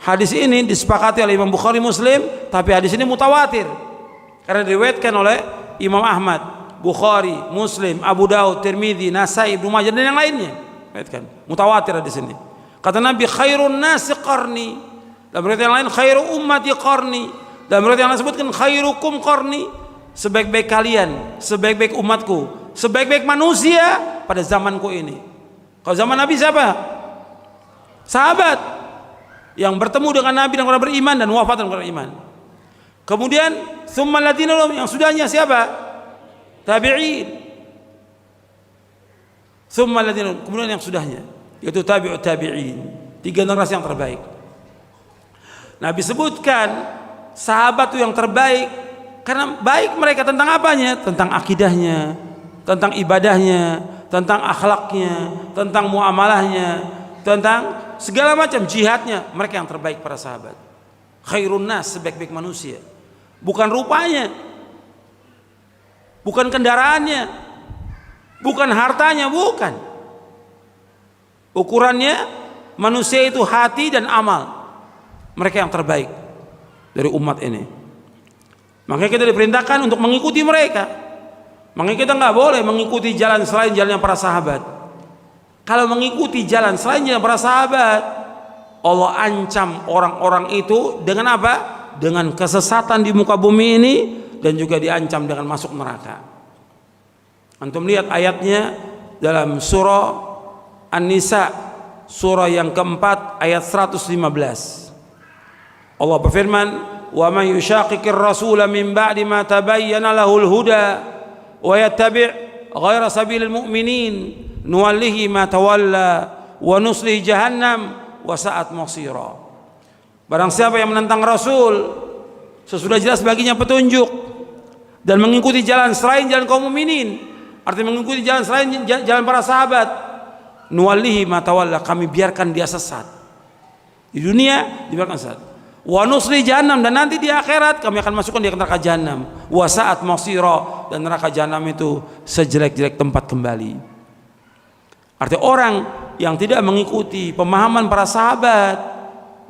Hadis ini disepakati oleh Imam Bukhari Muslim, tapi hadis ini mutawatir karena diriwayatkan oleh Imam Ahmad, Bukhari, Muslim, Abu Daud, Tirmidzi, Nasai, Ibnu Majah dan yang lainnya. Kan? Mutawatir di sini. Kata Nabi, khairun nasi qarni. Dalam riwayat yang lain, khairu ummati qarni. Dalam riwayat yang lain sebutkan khairukum qarni. Sebaik-baik kalian, sebaik-baik umatku, sebaik-baik manusia pada zamanku ini. Kalau zaman Nabi siapa? Sahabat yang bertemu dengan Nabi dan orang beriman dan wafat dan orang beriman. Kemudian tsumma alladziina yang sudahnya siapa? Tabi'in. Tsumma alladziina, kemudian yang sudahnya yaitu tabi'ut tabi'in. 3 generasi yang terbaik. Nabi sebutkan sahabat itu yang terbaik karena baik mereka tentang apanya? Tentang akidahnya, tentang ibadahnya, tentang akhlaknya, tentang muamalahnya, tentang segala macam jihadnya. Mereka yang terbaik para sahabat. Khairun nas, sebaik-baik manusia. Bukan rupanya, bukan kendaraannya, bukan hartanya, bukan. Ukurannya manusia itu hati dan amal. Mereka yang terbaik dari umat ini. Makanya kita diperintahkan untuk mengikuti mereka. Makanya kita nggak boleh mengikuti jalan selain jalannya para sahabat. Kalau mengikuti jalan selain jalan para sahabat, Allah ancam orang-orang itu dengan apa? Dengan kesesatan di muka bumi ini, dan juga diancam dengan masuk neraka. Antum lihat ayatnya dalam surah An-Nisa, surah yang keempat ayat 115. Allah berfirman, "Wa may yushaqiqir rasula min ba'di ma tabayyana lahul huda wa yattabi' ghayra sabilil mu'minin nuwallihi ma tawalla wa nuslihi jahannam wa sa'at masira." Barang siapa yang menentang Rasul sesudah jelas baginya petunjuk dan mengikuti jalan selain jalan kaum mukminin, artinya mengikuti jalan selain jalan para sahabat, nuwallihi ma tawalla, kami biarkan dia sesat. Di dunia dibiarkan sesat. Wa nusli jahannam, dan nanti di akhirat kami akan masukkan dia ke neraka jahanam. Wa sa'at masira, dan neraka jahanam itu sejelek-jelek tempat kembali. Artinya orang yang tidak mengikuti pemahaman para sahabat,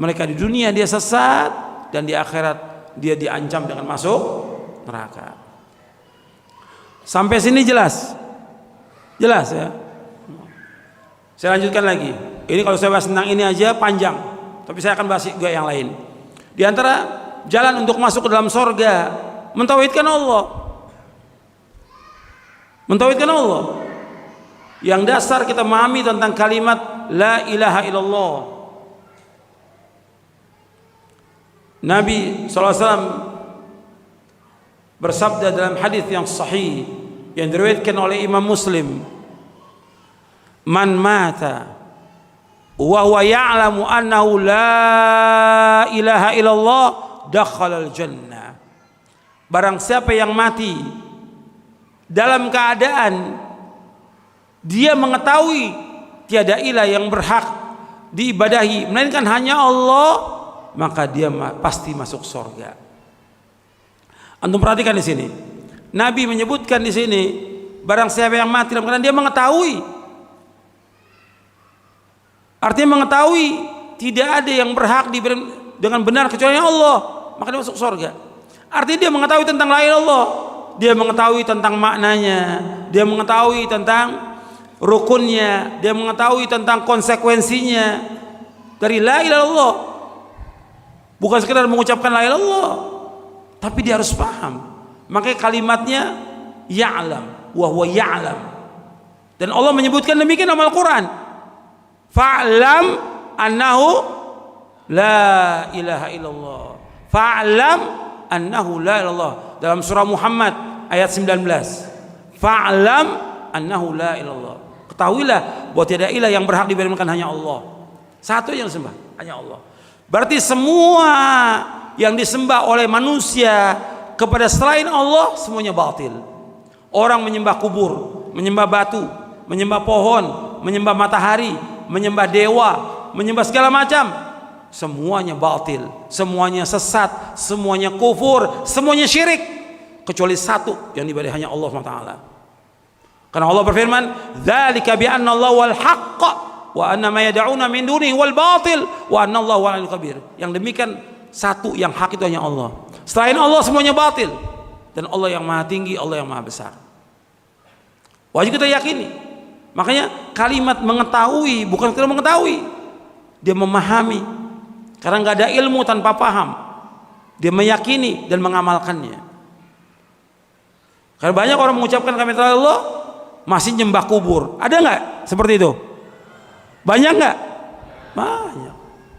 mereka di dunia dia sesat, dan di akhirat dia diancam dengan masuk neraka. Sampai sini jelas? Jelas ya? Saya lanjutkan lagi. Ini kalau saya bahas tentang ini aja panjang, tapi saya akan bahas juga yang lain. Di antara jalan untuk masuk ke dalam sorga, mentauhidkan Allah. Mentauhidkan Allah. Yang dasar kita memahami tentang kalimat la ilaha illallah. Nabi SAW bersabda dalam hadis yang sahih yang diriwayatkan oleh Imam Muslim, man mata wa huwa ya'lamu annahu la ilaha illallah dakhala al-jannah. Barang siapa yang mati dalam keadaan dia mengetahui tiada ilah yang berhak diibadahi melainkan hanya Allah, maka dia pasti masuk surga. Antum perhatikan di sini. Nabi menyebutkan di sini, barang siapa yang mati dalam keadaan dia mengetahui. Artinya mengetahui tidak ada yang berhak diberi dengan benar kecuali Allah, maka dia masuk surga. Artinya dia mengetahui tentang la ilaha illallah, dia mengetahui tentang maknanya, dia mengetahui tentang rukunnya, dia mengetahui tentang konsekuensinya dari la ilaha illallah. Bukan sekedar mengucapkan la ilaha illallah, tapi dia harus paham. Makanya kalimatnya ya'lam wa huwa ya'lam. Dan Allah menyebutkan demikian dalam Al-Qur'an. Fa'lam annahu la ilaha illallah. Fa'lam annahu la ilaha illallah. Dalam surah Muhammad ayat 19. Fa'lam annahu la ilaha illallah. Ketahuilah bahwa tiada ilah yang berhak diberikan hanya Allah. Satu yang disembah, hanya Allah. Berarti semua yang disembah oleh manusia kepada selain Allah semuanya batil. Orang menyembah kubur, menyembah batu, menyembah pohon, menyembah matahari, menyembah dewa, menyembah segala macam, semuanya batil, semuanya sesat, semuanya kufur, semuanya syirik, kecuali satu yang diibadahi hanya Allah SWT. Karena Allah berfirman, "Dzalika bi anna Allah wal haqq wa anna ma yad'una min dunihi wal batil wa anna Allah wal kabir." Yang demikian satu yang hak itu hanya Allah. Selain Allah semuanya batil, dan Allah yang maha tinggi, Allah yang maha besar. Wajib kita yakini. Makanya kalimat mengetahui bukan sekedar mengetahui, dia memahami. Karena nggak ada ilmu tanpa paham. Dia meyakini dan mengamalkannya. Karena banyak orang mengucapkan kalimat Allah masih nyembah kubur. Ada nggak seperti itu? Banyak nggak? Banyak.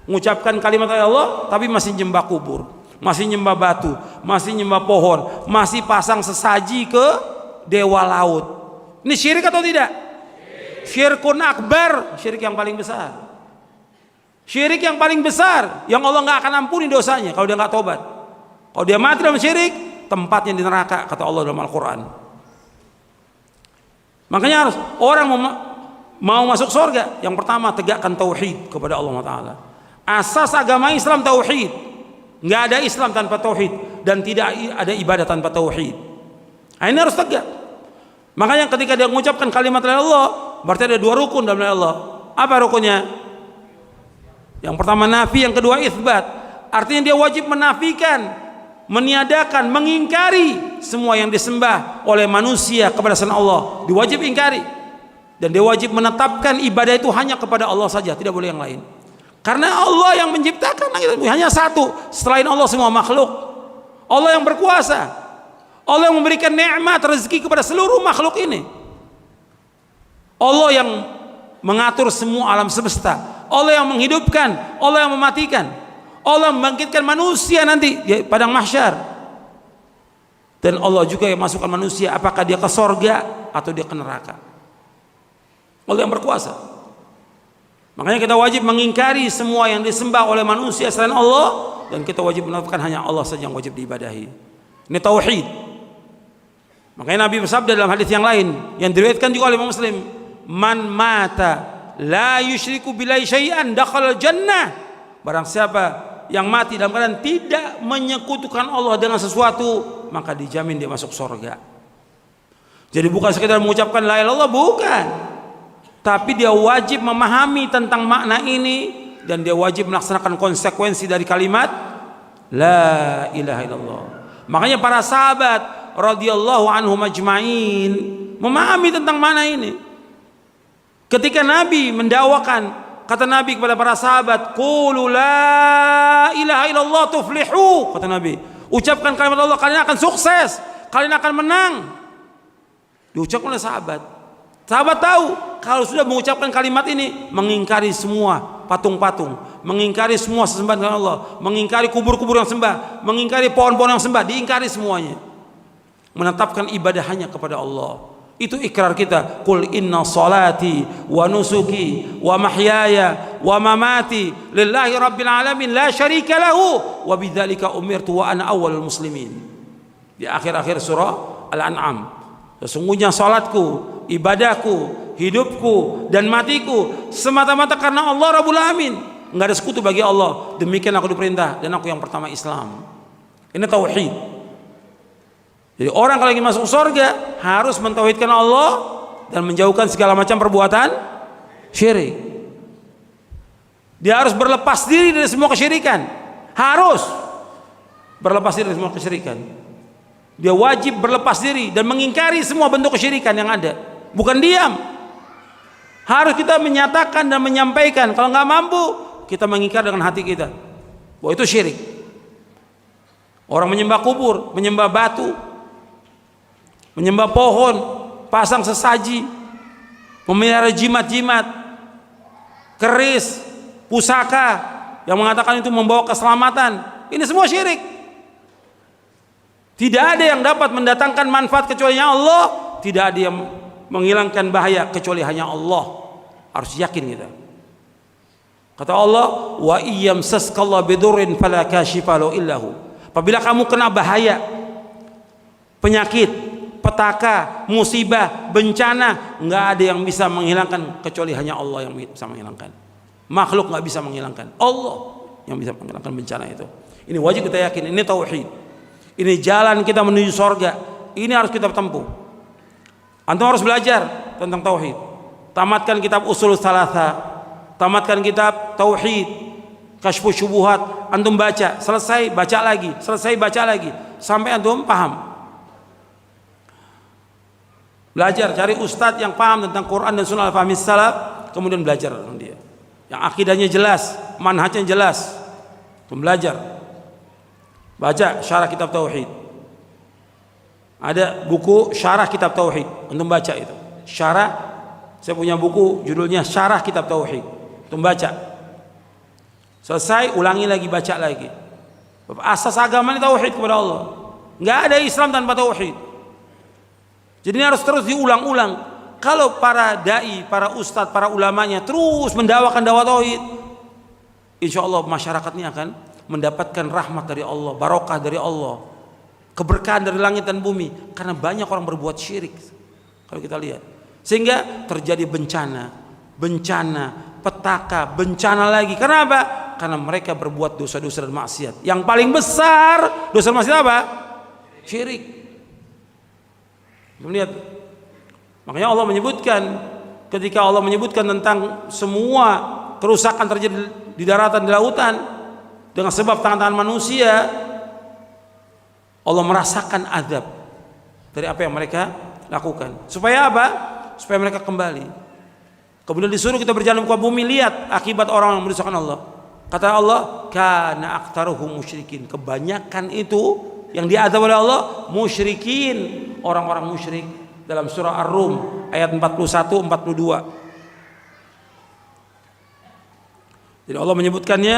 Mengucapkan kalimat Allah tapi masih nyembah kubur, masih nyembah batu, masih nyembah pohon, masih pasang sesaji ke dewa laut. Ini syirik atau tidak? Syirkun akbar, syirik yang paling besar. Syirik yang paling besar yang Allah nggak akan ampuni dosanya kalau dia nggak tobat. Kalau dia mati dalam syirik, tempatnya di neraka, kata Allah dalam Al-Quran. Makanya harus orang mau masuk surga, yang pertama tegakkan tauhid kepada Allah Taala. Asas agama Islam tauhid. Nggak ada Islam tanpa tauhid, dan tidak ada ibadah tanpa tauhid. Nah, ini harus tegak. Makanya ketika dia mengucapkan kalimat la ilaha illallah, berarti ada dua rukun dalam la ilaha illallah. Apa rukunnya? Yang pertama nafi, yang kedua itsbat. Artinya dia wajib menafikan, meniadakan, mengingkari semua yang disembah oleh manusia kepada selain Allah. Diwajib ingkari. Dan dia wajib menetapkan ibadah itu hanya kepada Allah saja, tidak boleh yang lain. Karena Allah yang menciptakan hanya satu, selain Allah semua makhluk. Allah yang berkuasa, Allah yang memberikan nikmat rezeki kepada seluruh makhluk ini. Allah yang mengatur semua alam semesta, Allah yang menghidupkan, Allah yang mematikan, Allah yang membangkitkan manusia nanti di padang mahsyar. Dan Allah juga yang masukkan manusia, apakah dia ke sorga atau dia ke neraka. Allah yang berkuasa. Makanya kita wajib mengingkari semua yang disembah oleh manusia selain Allah, dan kita wajib menetapkan hanya Allah saja yang wajib diibadahi. Ini tauhid. Makanya Nabi bersabda dalam hadis yang lain yang diriwayatkan juga oleh Imam Muslim, "Man mata la yusyriku billahi syai'an dakhala jannah." Barang siapa yang mati dalam keadaan tidak menyekutukan Allah dengan sesuatu, maka dijamin dia masuk surga. Jadi bukan sekedar mengucapkan la ilaha illallah, bukan. Tapi dia wajib memahami tentang makna ini dan dia wajib melaksanakan konsekuensi dari kalimat la ilaha illallah. Makanya para sahabat radhiyallahu anhum ajma'in memahami tentang makna ini. Ketika Nabi mendakwakan, kata Nabi kepada para sahabat, "Qulu la ilaha illallah tuflihu." Kata Nabi, ucapkan kalimat Allah, kalian akan sukses, kalian akan menang. Diucapkan oleh sahabat. Sahabat tahu kalau sudah mengucapkan kalimat ini, mengingkari semua patung-patung, mengingkari semua sesembahan kepada Allah, mengingkari kubur-kubur yang sembah, mengingkari pohon-pohon yang sembah, diingkari semuanya. Menetapkan ibadah hanya kepada Allah. Itu ikrar kita. Qul inna salati wa nusuki wa mahyaya wa mamati lillahi rabbil alamin la syarika lahu wa bidzalika umirtu wa ana awwalul muslimin. Di akhir-akhir surah Al-An'am. Sesungguhnya salatku, ibadahku, hidupku dan matiku semata-mata karena Allah Rabbul Alamin. Enggak ada sekutu bagi Allah. Demikian aku diperintah dan aku yang pertama Islam. Ini tauhid. Jadi orang kalau ingin masuk surga harus mentauhidkan Allah dan menjauhkan segala macam perbuatan syirik. Dia harus berlepas diri dari semua kesyirikan. Harus berlepas diri dari semua kesyirikan. Dia wajib berlepas diri dan mengingkari semua bentuk kesyirikan yang ada. Bukan diam. Harus kita menyatakan dan menyampaikan. Kalau nggak mampu, kita mengingkar dengan hati kita bahwa itu syirik. Orang menyembah kubur, menyembah batu, menyembah pohon, pasang sesaji, memelihara jimat-jimat, keris, pusaka yang mengatakan itu membawa keselamatan. Ini semua syirik. Tidak ada yang dapat mendatangkan manfaat kecuali Allah, tidak ada yang menghilangkan bahaya kecuali hanya Allah. Harus yakin kita. Kata Allah, "Wa iyyamsaskallahu bidurrin fala kashifa lahu illahu." Apabila kamu kena bahaya, penyakit, petaka, musibah, bencana, nggak ada yang bisa menghilangkan kecuali hanya Allah yang bisa menghilangkan. Makhluk nggak bisa menghilangkan, Allah yang bisa menghilangkan bencana itu. Ini wajib kita yakin. Ini tauhid. Ini jalan kita menuju surga. Ini harus kita tempuh. Antum harus belajar tentang tauhid. Tamatkan kitab Ushul Tsalatsa, tamatkan kitab tauhid, Kasyfus Syubuhat. Antum baca, selesai baca lagi, selesai baca lagi, sampai antum paham. Belajar, cari ustadz yang paham tentang Quran dan Sunnah al-Fahmi salaf, kemudian belajar dengan dia. Yang akidahnya jelas, manhajnya jelas. Belajar. Baca syarah kitab tauhid. Ada buku syarah kitab tauhid, untuk baca itu. Syarah, saya punya buku judulnya Syarah Kitab Tauhid. Untuk baca. Selesai, ulangi lagi, baca lagi. Asas agama ini tauhid kepada Allah. Enggak ada Islam tanpa tauhid. Jadi ini harus terus diulang-ulang. Kalau para dai, para ustadz, para ulamanya terus mendakwakan dakwah tauhid, insya Allah masyarakat ini akan mendapatkan rahmat dari Allah, barokah dari Allah, keberkahan dari langit dan bumi. Karena banyak orang berbuat syirik. Kalau kita lihat, sehingga terjadi bencana, petaka, bencana lagi. Karena apa? Karena mereka berbuat dosa-dosa dan maksiat. Yang paling besar dosa maksiat apa? Syirik. Lihat, makanya Allah menyebutkan, ketika Allah menyebutkan tentang semua kerusakan terjadi di daratan, di lautan dengan sebab tangan-tangan manusia, Allah merasakan azab dari apa yang mereka lakukan. Supaya apa? Supaya mereka kembali. Kemudian disuruh kita berjalan ke bumi, lihat akibat orang yang mendustakan Allah. Kata Allah, kana aktsaruhum musyrikin. Kebanyakan itu yang diazab oleh Allah musyrikin, orang-orang musyrik, dalam surah Ar-Rum ayat 41 42. Jadi Allah menyebutkannya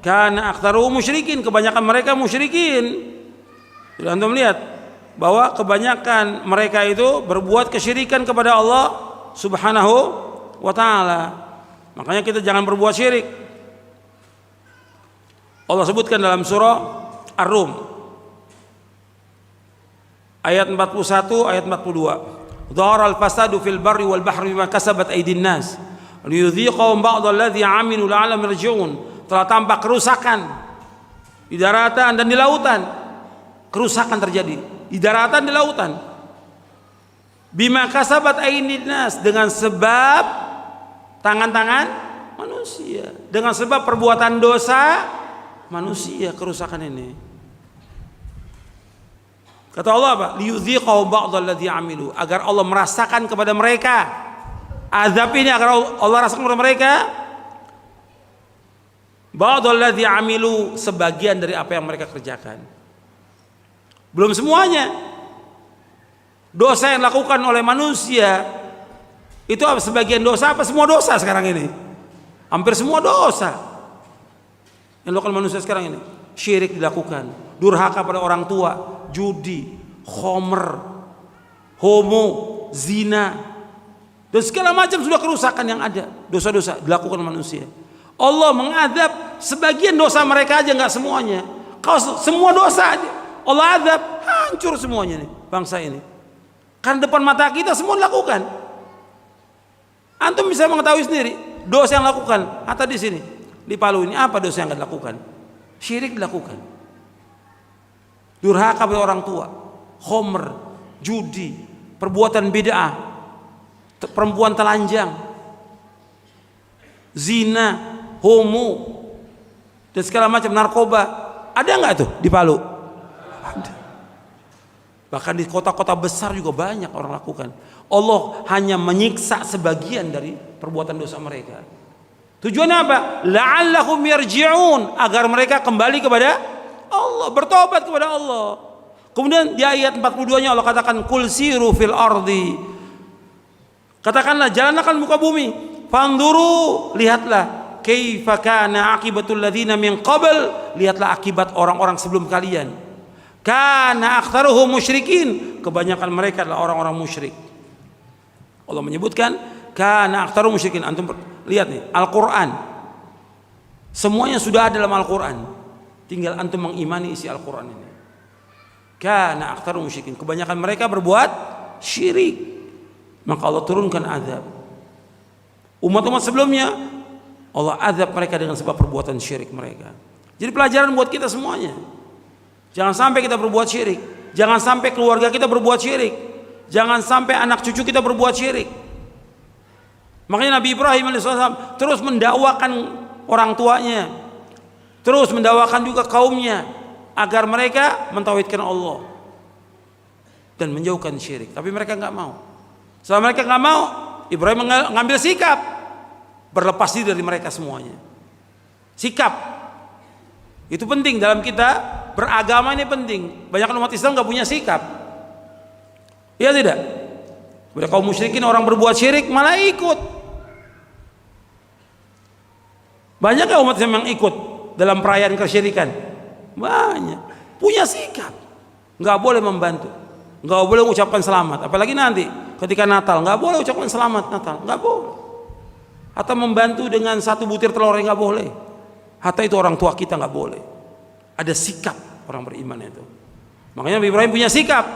kana aktsaruhum musyrikin, kebanyakan mereka musyrikin. Jadi antum melihat bahwa kebanyakan mereka itu berbuat kesyirikan kepada Allah Subhanahu wa taala. Makanya kita jangan berbuat syirik. Allah sebutkan dalam surah Ar-Rum Ayat 41, ayat 42. Dhahara al-fasadu fil barri wal bahri bima kasabat aydin nas liyudhiqahum ba'dha alladhi 'amilu la'allahum yarji'un. Telah tampak kerusakan di daratan dan di lautan. Kerusakan terjadi di daratan, di lautan. Bima kasabat aydin nas, dengan sebab tangan-tangan manusia, dengan sebab perbuatan dosa manusia, kerusakan ini. Kata Allah apa? Liyudhiqahum ba'dha alladhi 'amilu, agar Allah merasakan kepada mereka azab ini, agar Allah rasakan kepada mereka ba'dha alladhi 'amilu, sebagian dari apa yang mereka kerjakan. Belum semuanya. Dosa yang dilakukan oleh manusia itu apa? Sebagian dosa apa semua dosa sekarang ini? Hampir semua dosa yang dilakukan manusia sekarang ini. Syirik dilakukan, durhaka pada orang tua, judi, khomer, homo, zina, dan segala macam sudah kerusakan yang ada. Dosa-dosa dilakukan manusia. Allah mengadab sebagian dosa mereka aja, nggak semuanya. Kalau semua dosa aja Allah adab, hancur semuanya nih bangsa ini. Karena depan mata kita semua dilakukan. Antum bisa mengetahui sendiri dosa yang dilakukan. Hatta di sini di Palu ini apa dosa yang nggak dilakukan? Syirik dilakukan, durhaka pada orang tua, khomer, judi, perbuatan bid'ah, perempuan telanjang, zina, homo, dan segala macam, narkoba. Ada nggak tuh di Palu? Ada. Bahkan di kota-kota besar juga banyak orang lakukan. Allah hanya menyiksa sebagian dari perbuatan dosa mereka. Tujuannya apa? La'allahum yarji'un, agar mereka kembali kepada Allah, bertobat kepada Allah. Kemudian di ayat 42-nya Allah katakan kul siru fil ardi, katakanlah jalanlah muka bumi, fanzuru, lihatlah, kaifa kana aqibatul ladzina min qabl, lihatlah akibat orang-orang sebelum kalian. Kana aktsaruhum musyrikin, kebanyakan mereka adalah orang-orang musyrik. Allah menyebutkan kana aktsaruhum musyrikin. Antum lihat nih, Al-Qur'an semuanya sudah ada dalam Al-Qur'an, tinggal antum mengimani isi Al-Qur'an ini. Kana aktsaruhum musyrikin, kebanyakan mereka berbuat syirik, maka Allah turunkan azab. Umat-umat sebelumnya Allah azab mereka dengan sebab perbuatan syirik mereka. Jadi pelajaran buat kita semuanya, jangan sampai kita berbuat syirik, jangan sampai keluarga kita berbuat syirik, jangan sampai anak cucu kita berbuat syirik. Makanya Nabi Ibrahim AS terus mendakwakan orang tuanya, terus mendakwakan juga kaumnya agar mereka mentauhidkan Allah dan menjauhkan syirik. Tapi mereka nggak mau. Setelah mereka nggak mau, Ibrahim mengambil sikap berlepas diri dari mereka semuanya. Sikap itu penting dalam kita beragama, ini penting. Banyak umat Islam nggak punya sikap. Iya tidak? Pada kaum musyrikin orang berbuat syirik malah ikut. Banyak umat Islam yang ikut dalam perayaan kesyirikan? Banyak. Punya sikap, nggak boleh membantu, nggak boleh ucapkan selamat. Apalagi nanti ketika Natal, nggak boleh ucapkan selamat Natal, nggak boleh. Atau membantu dengan satu butir telur, nggak boleh. Hatta itu orang tua kita nggak boleh. Ada sikap orang beriman itu. Makanya Nabi Ibrahim punya sikap,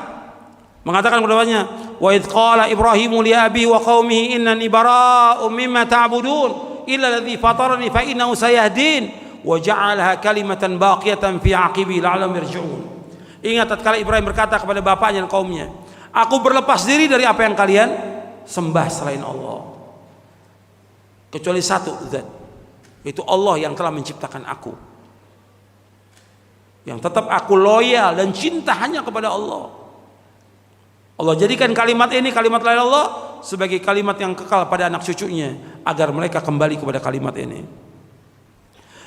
mengatakan kepadanya, wa idz qala Ibrahimu li abi wa qaumihi innani bara'um mimma ta'budun illa alladhi fatarani fa innahu sayahdin wa ja'alaha kalimatan baqiyatan fi 'aqibi la'allahum yarji'un. Ingat tatkala Ibrahim berkata kepada bapaknya dan kaumnya, aku berlepas diri dari apa yang kalian sembah selain Allah, kecuali satu zat, yaitu Allah yang telah menciptakan aku, yang tetap aku loyal dan cinta hanya kepada Allah. Allah jadikan kalimat ini, kalimat la ilaha illallah, sebagai kalimat yang kekal pada anak cucunya, agar mereka kembali kepada kalimat ini.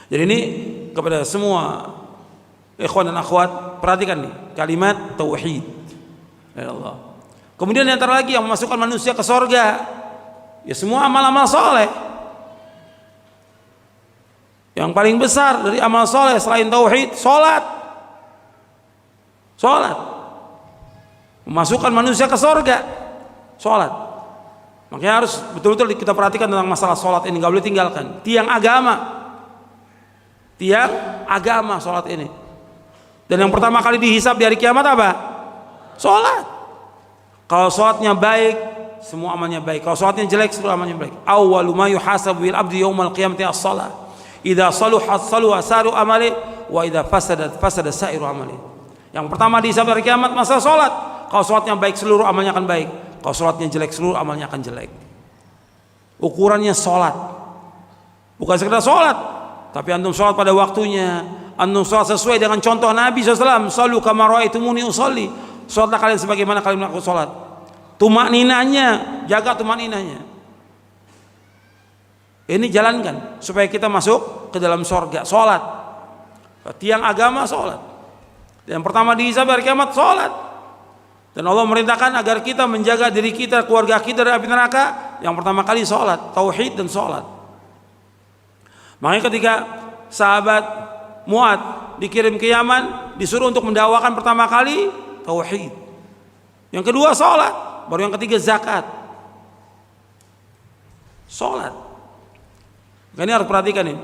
Jadi ini kepada semua ikhwan dan akhwat, perhatikan nih kalimat tauhid la ilaha illallah. Kemudian yang antara lagi yang memasukkan manusia ke sorga, ya semua amal-amal soleh. Yang paling besar dari amal soleh selain tauhid, sholat. Sholat memasukkan manusia ke sorga, sholat. Makanya harus betul-betul kita perhatikan tentang masalah sholat ini, nggak boleh tinggalkan. Tiang agama sholat ini. Dan yang pertama kali dihisab di hari kiamat apa? Sholat. Kalau sholatnya baik, semua amalnya baik. Kalau sholatnya jelek, seluruh amalnya baik. Awwalu ma yuhasabu bil abdi yaumal qiyamati as-shalah. Idza saluhat saluha saru amali wa idza fasadat fasada sairu amali. Yang pertama dihisab hari kiamat masalah sholat. Kalau sholatnya baik, seluruh amalnya akan baik. Kalau sholatnya jelek, seluruh amalnya akan jelek. Ukurannya sholat, bukan sekedar sholat, tapi antum sholat pada waktunya. Antum sholat sesuai dengan contoh Nabi SAW. Sallu kama ra'aitumuni usolli. Sholatlah kalian sebagaimana kalian melakukan sholat. Tumakninahnya, jaga tumakninahnya. Ini jalankan supaya kita masuk ke dalam surga. Sholat, tiang agama sholat. Yang pertama dihisab hari kiamat sholat. Dan Allah merintahkan agar kita menjaga diri kita, keluarga kita dari api neraka. Yang pertama kali sholat, tauhid dan sholat. Makanya ketika sahabat Mu'ad dikirim ke Yaman, disuruh untuk mendakwakan pertama kali tauhid. Yang kedua sholat, baru yang ketiga zakat. Sholat. Ini harus perhatikan ini.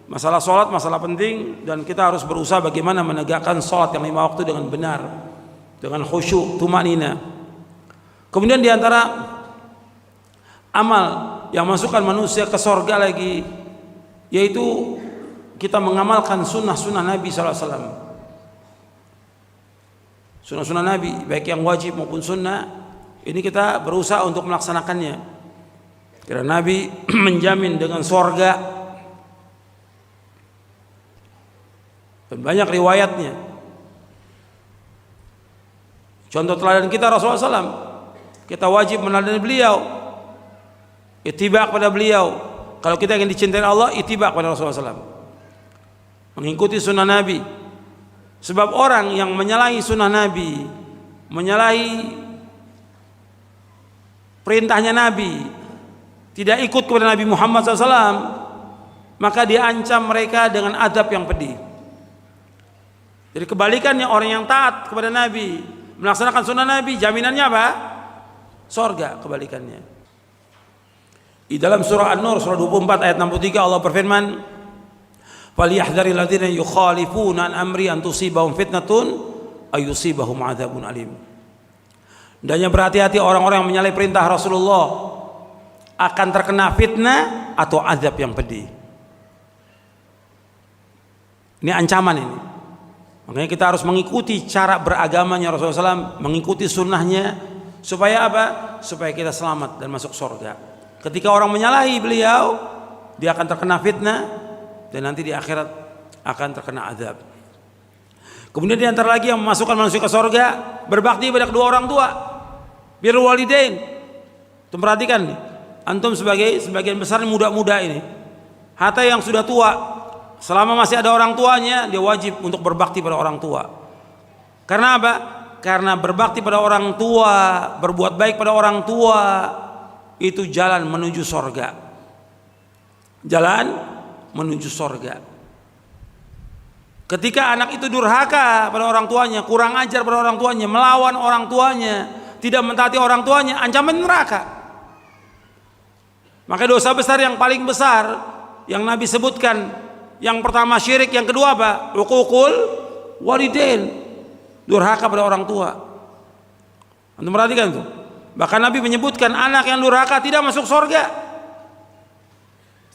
Masalah sholat, masalah penting, dan kita harus berusaha bagaimana menegakkan sholat yang 5 waktu dengan benar, dengan khusyuk, tumanina. Kemudian diantara amal yang masukkan manusia ke surga lagi, yaitu kita mengamalkan sunnah-sunnah Nabi SAW. Sunnah-sunnah Nabi, baik yang wajib maupun sunnah, ini kita berusaha untuk melaksanakannya. Karena Nabi menjamin dengan surga, dan banyak riwayatnya. Contoh teladan kita Rasulullah SAW, kita wajib meneladani beliau, ittiba' kepada beliau. Kalau kita ingin dicintai Allah, ittiba' kepada Rasulullah SAW, mengikuti sunnah Nabi. Sebab orang yang menyalahi sunnah Nabi, menyalahi perintahnya Nabi, tidak ikut kepada Nabi Muhammad SAW, maka diancam mereka dengan adab yang pedih. Jadi kebalikannya, orang yang taat kepada Nabi, melaksanakan sunnah Nabi, jaminannya apa? Surga. Kebalikannya. Di dalam surah An-Nur surah 24 ayat 63 Allah berfirman, "Falyahdharil ladzina yukhalifuna an amri an tusibahum fitnatun ay yusibahum adzabun alim." Hendaknya berhati-hati orang-orang yang menyalahi perintah Rasulullah, akan terkena fitnah atau azab yang pedih. Ini ancaman ini. Makanya kita harus mengikuti cara beragamanya Rasulullah SAW, mengikuti sunnahnya, supaya apa? Supaya kita selamat dan masuk surga. Ketika orang menyalahi beliau, dia akan terkena fitnah, dan nanti di akhirat akan terkena azab. Kemudian di antara lagi yang memasukkan manusia ke surga, berbakti pada kedua orang tua, birrul walidain. Tuh perhatikan nih, antum sebagian besar muda-muda ini, hatta yang sudah tua, selama masih ada orang tuanya, dia wajib untuk berbakti pada orang tua. Karena apa? Karena berbakti pada orang tua, berbuat baik pada orang tua, itu jalan menuju surga. Jalan menuju surga. Ketika anak itu durhaka pada orang tuanya, kurang ajar pada orang tuanya, melawan orang tuanya, tidak mentaati orang tuanya, ancaman neraka. Maka dosa besar yang paling besar yang Nabi sebutkan, yang pertama syirik, yang kedua apa? Uququl walidain, durhaka pada orang tua. Anda perhatikan tuh. Bahkan Nabi menyebutkan anak yang durhaka tidak masuk surga.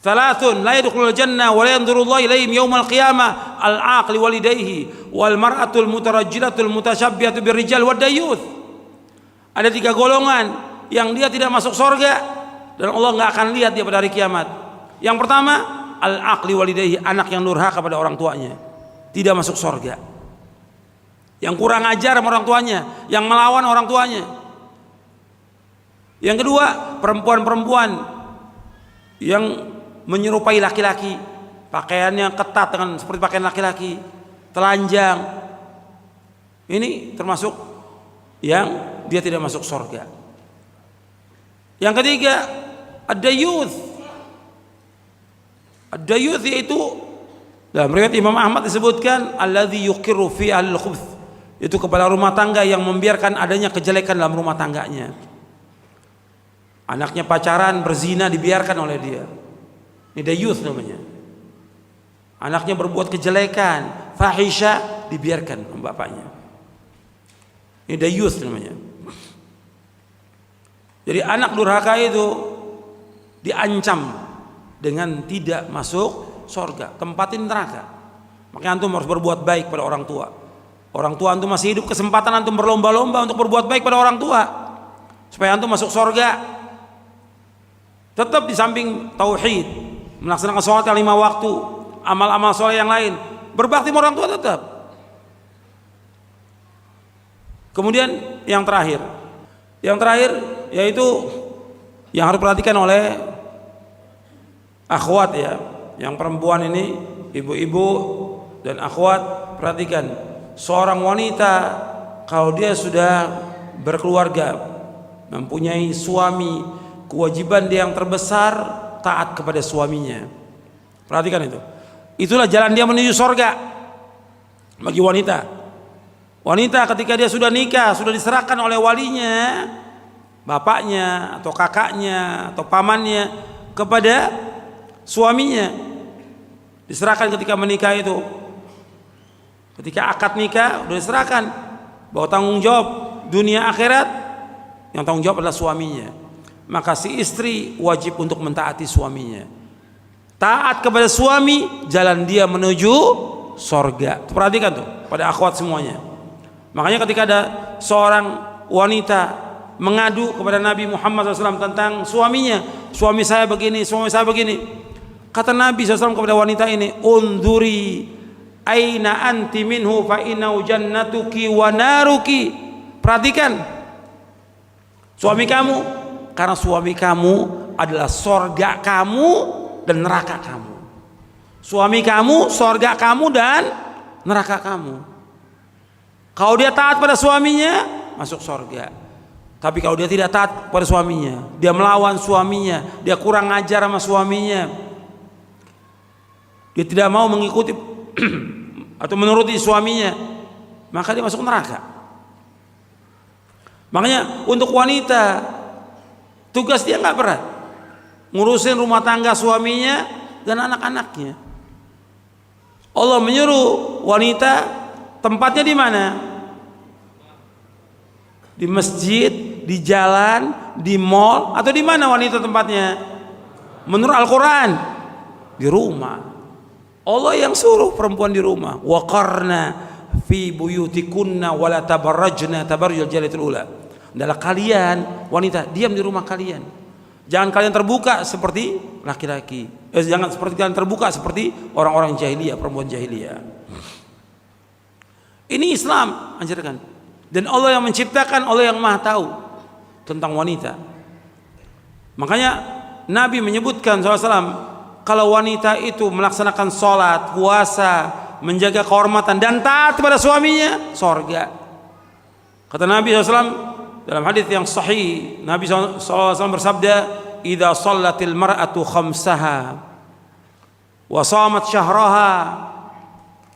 Thalathun la yadkhulul jannah wa la yanzurullahu ilaihim yaumal qiyamah al-aqli walidayhi wal mar'atul mutarajjilatul mutasyabbihatu birrijal wad dayuth. Ada 3 golongan yang dia tidak masuk surga dan Allah enggak akan lihat dia pada hari kiamat. Yang pertama, al-aqli walidayhi, anak yang durhaka pada orang tuanya, tidak masuk surga. Yang kurang ajar sama orang tuanya, yang melawan orang tuanya. Yang kedua, perempuan-perempuan yang menyerupai laki-laki, pakaiannya ketat dengan seperti pakaian laki-laki, telanjang. Ini termasuk yang dia tidak masuk surga. Yang ketiga, ad-dayuth. Ad-dayuth yaitu dalam riwayat Imam Ahmad disebutkan alladzi yuqirru fi ahlil khubth, itu kepala rumah tangga yang membiarkan adanya kejelekan dalam rumah tangganya. Anaknya pacaran, berzina, dibiarkan oleh dia. Ini dayuth namanya. Anaknya berbuat kejelekan, fahisha, dibiarkan oleh bapaknya. Ini dayus namanya. Jadi anak durhaka itu diancam dengan tidak masuk surga, tempatin neraka. Makanya antum harus berbuat baik pada orang tua. Orang tua antum masih hidup, kesempatan antum berlomba-lomba untuk berbuat baik pada orang tua supaya antum masuk surga. Tetap di samping tauhid, melaksanakan sholat yang 5 waktu, amal-amal soleh yang lain, berbakti sama orang tua tetap. Kemudian yang terakhir yaitu yang harus diperhatikan oleh akhwat ya, yang perempuan ini, ibu-ibu dan akhwat, perhatikan, seorang wanita kalau dia sudah berkeluarga, mempunyai suami, kewajiban dia yang terbesar taat kepada suaminya. Perhatikan itu. Itulah jalan dia menuju surga bagi wanita. Wanita ketika dia sudah nikah, sudah diserahkan oleh walinya, bapaknya atau kakaknya atau pamannya kepada suaminya. Diserahkan ketika menikah itu. Ketika akad nikah sudah diserahkan bahwa tanggung jawab dunia akhirat yang tanggung jawab adalah suaminya. Maka si istri wajib untuk mentaati suaminya. Taat kepada suami, jalan dia menuju surga. Perhatikan tuh pada akhwat semuanya. Makanya ketika ada seorang wanita mengadu kepada Nabi Muhammad SAW tentang suaminya, suami saya begini, kata Nabi SAW kepada wanita ini, unduri aina anti minhu fa innahu jannatuki wa naruki. Perhatikan suami kamu, karena suami kamu adalah surga kamu dan neraka kamu. Suami kamu, surga kamu dan neraka kamu. Kalau dia taat pada suaminya, masuk surga. Tapi kalau dia tidak taat pada suaminya, dia melawan suaminya, dia kurang ajar sama suaminya, dia tidak mau mengikuti atau menuruti suaminya, maka dia masuk neraka. Makanya untuk wanita, tugas dia nggak berat, ngurusin rumah tangga suaminya dan anak-anaknya. Allah menyuruh wanita tempatnya di mana? Di masjid, di jalan, di mall, atau di mana wanita tempatnya? Menurut Al-Quran, di rumah. Allah yang suruh perempuan di rumah. Waqarna fi buyutikunna wala tabarrajna tabarrujal jahiliyatil ula. Adalah kalian wanita diam di rumah kalian. Jangan kalian terbuka seperti laki-laki. Jangan seperti kalian terbuka seperti orang-orang jahiliyah, perempuan jahiliyah. Ini Islam anjurkan. Dan Allah yang menciptakan, Allah yang maha tahu tentang wanita. Makanya Nabi menyebutkan SAW, kalau wanita itu melaksanakan sholat, puasa, menjaga kehormatan dan taat kepada suaminya, surga. Kata Nabi SAW dalam hadis yang sahih, Nabi SAW bersabda, idza shallatil mar'atu khamsaha wa shamat syahraha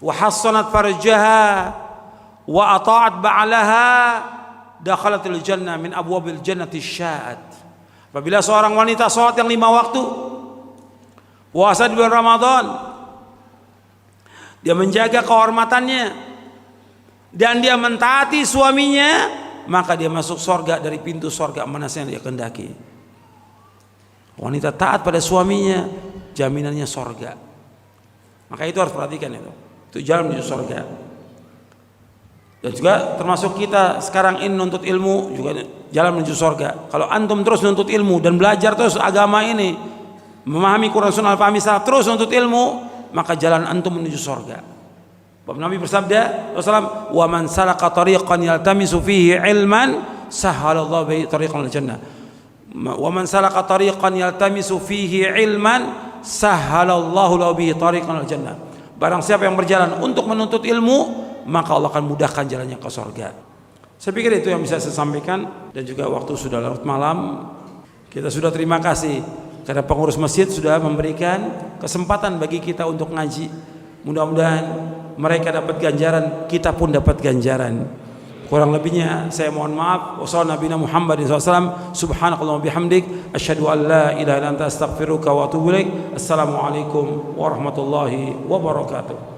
wa hassanat farjaha wa ata'at ba'laha dakhalatil jannah min abwabil jannati sya'at. Apabila seorang wanita salat yang 5 waktu, puasa di bulan Ramadan, dia menjaga kehormatannya dan dia mentaati suaminya, maka dia masuk surga dari pintu surga mana yang dia kehendaki. Wanita taat pada suaminya, jaminannya surga. Maka itu harus perhatikan itu. Itu jalan menuju surga. Dan juga termasuk kita sekarang ini nuntut ilmu juga jalan menuju surga. Kalau antum terus nuntut ilmu dan belajar terus agama ini, memahami Quran Sunnah, pahami salaf, terus nuntut ilmu, maka jalan antum menuju surga. Bapak Nabi bersabda, Rasulullah, "Wa man salaka tariqan yaltamisu fihi ilman, sahhalallahu bihi tariqan al jannah." Wa man salaka tariqan yaltamisu fihi ilman, sahhalallahu lahu bihi tariqan al jannah. Barang siapa yang berjalan untuk menuntut ilmu, maka Allah akan mudahkan jalannya ke surga. Saya pikir itu yang bisa saya sampaikan, dan juga waktu sudah larut malam. Kita sudah terima kasih karena pengurus masjid sudah memberikan kesempatan bagi kita untuk ngaji. Mudah-mudahan mereka dapat ganjaran, kita pun dapat ganjaran. Kurang lebihnya saya mohon maaf. Wassalamualaikum warahmatullahi wabarakatuh. Subhanakallahumma bihamdik, asyhadu an la ilaha illa anta astaghfiruka wa atubu ilaik. Assalamualaikum warahmatullahi wabarakatuh.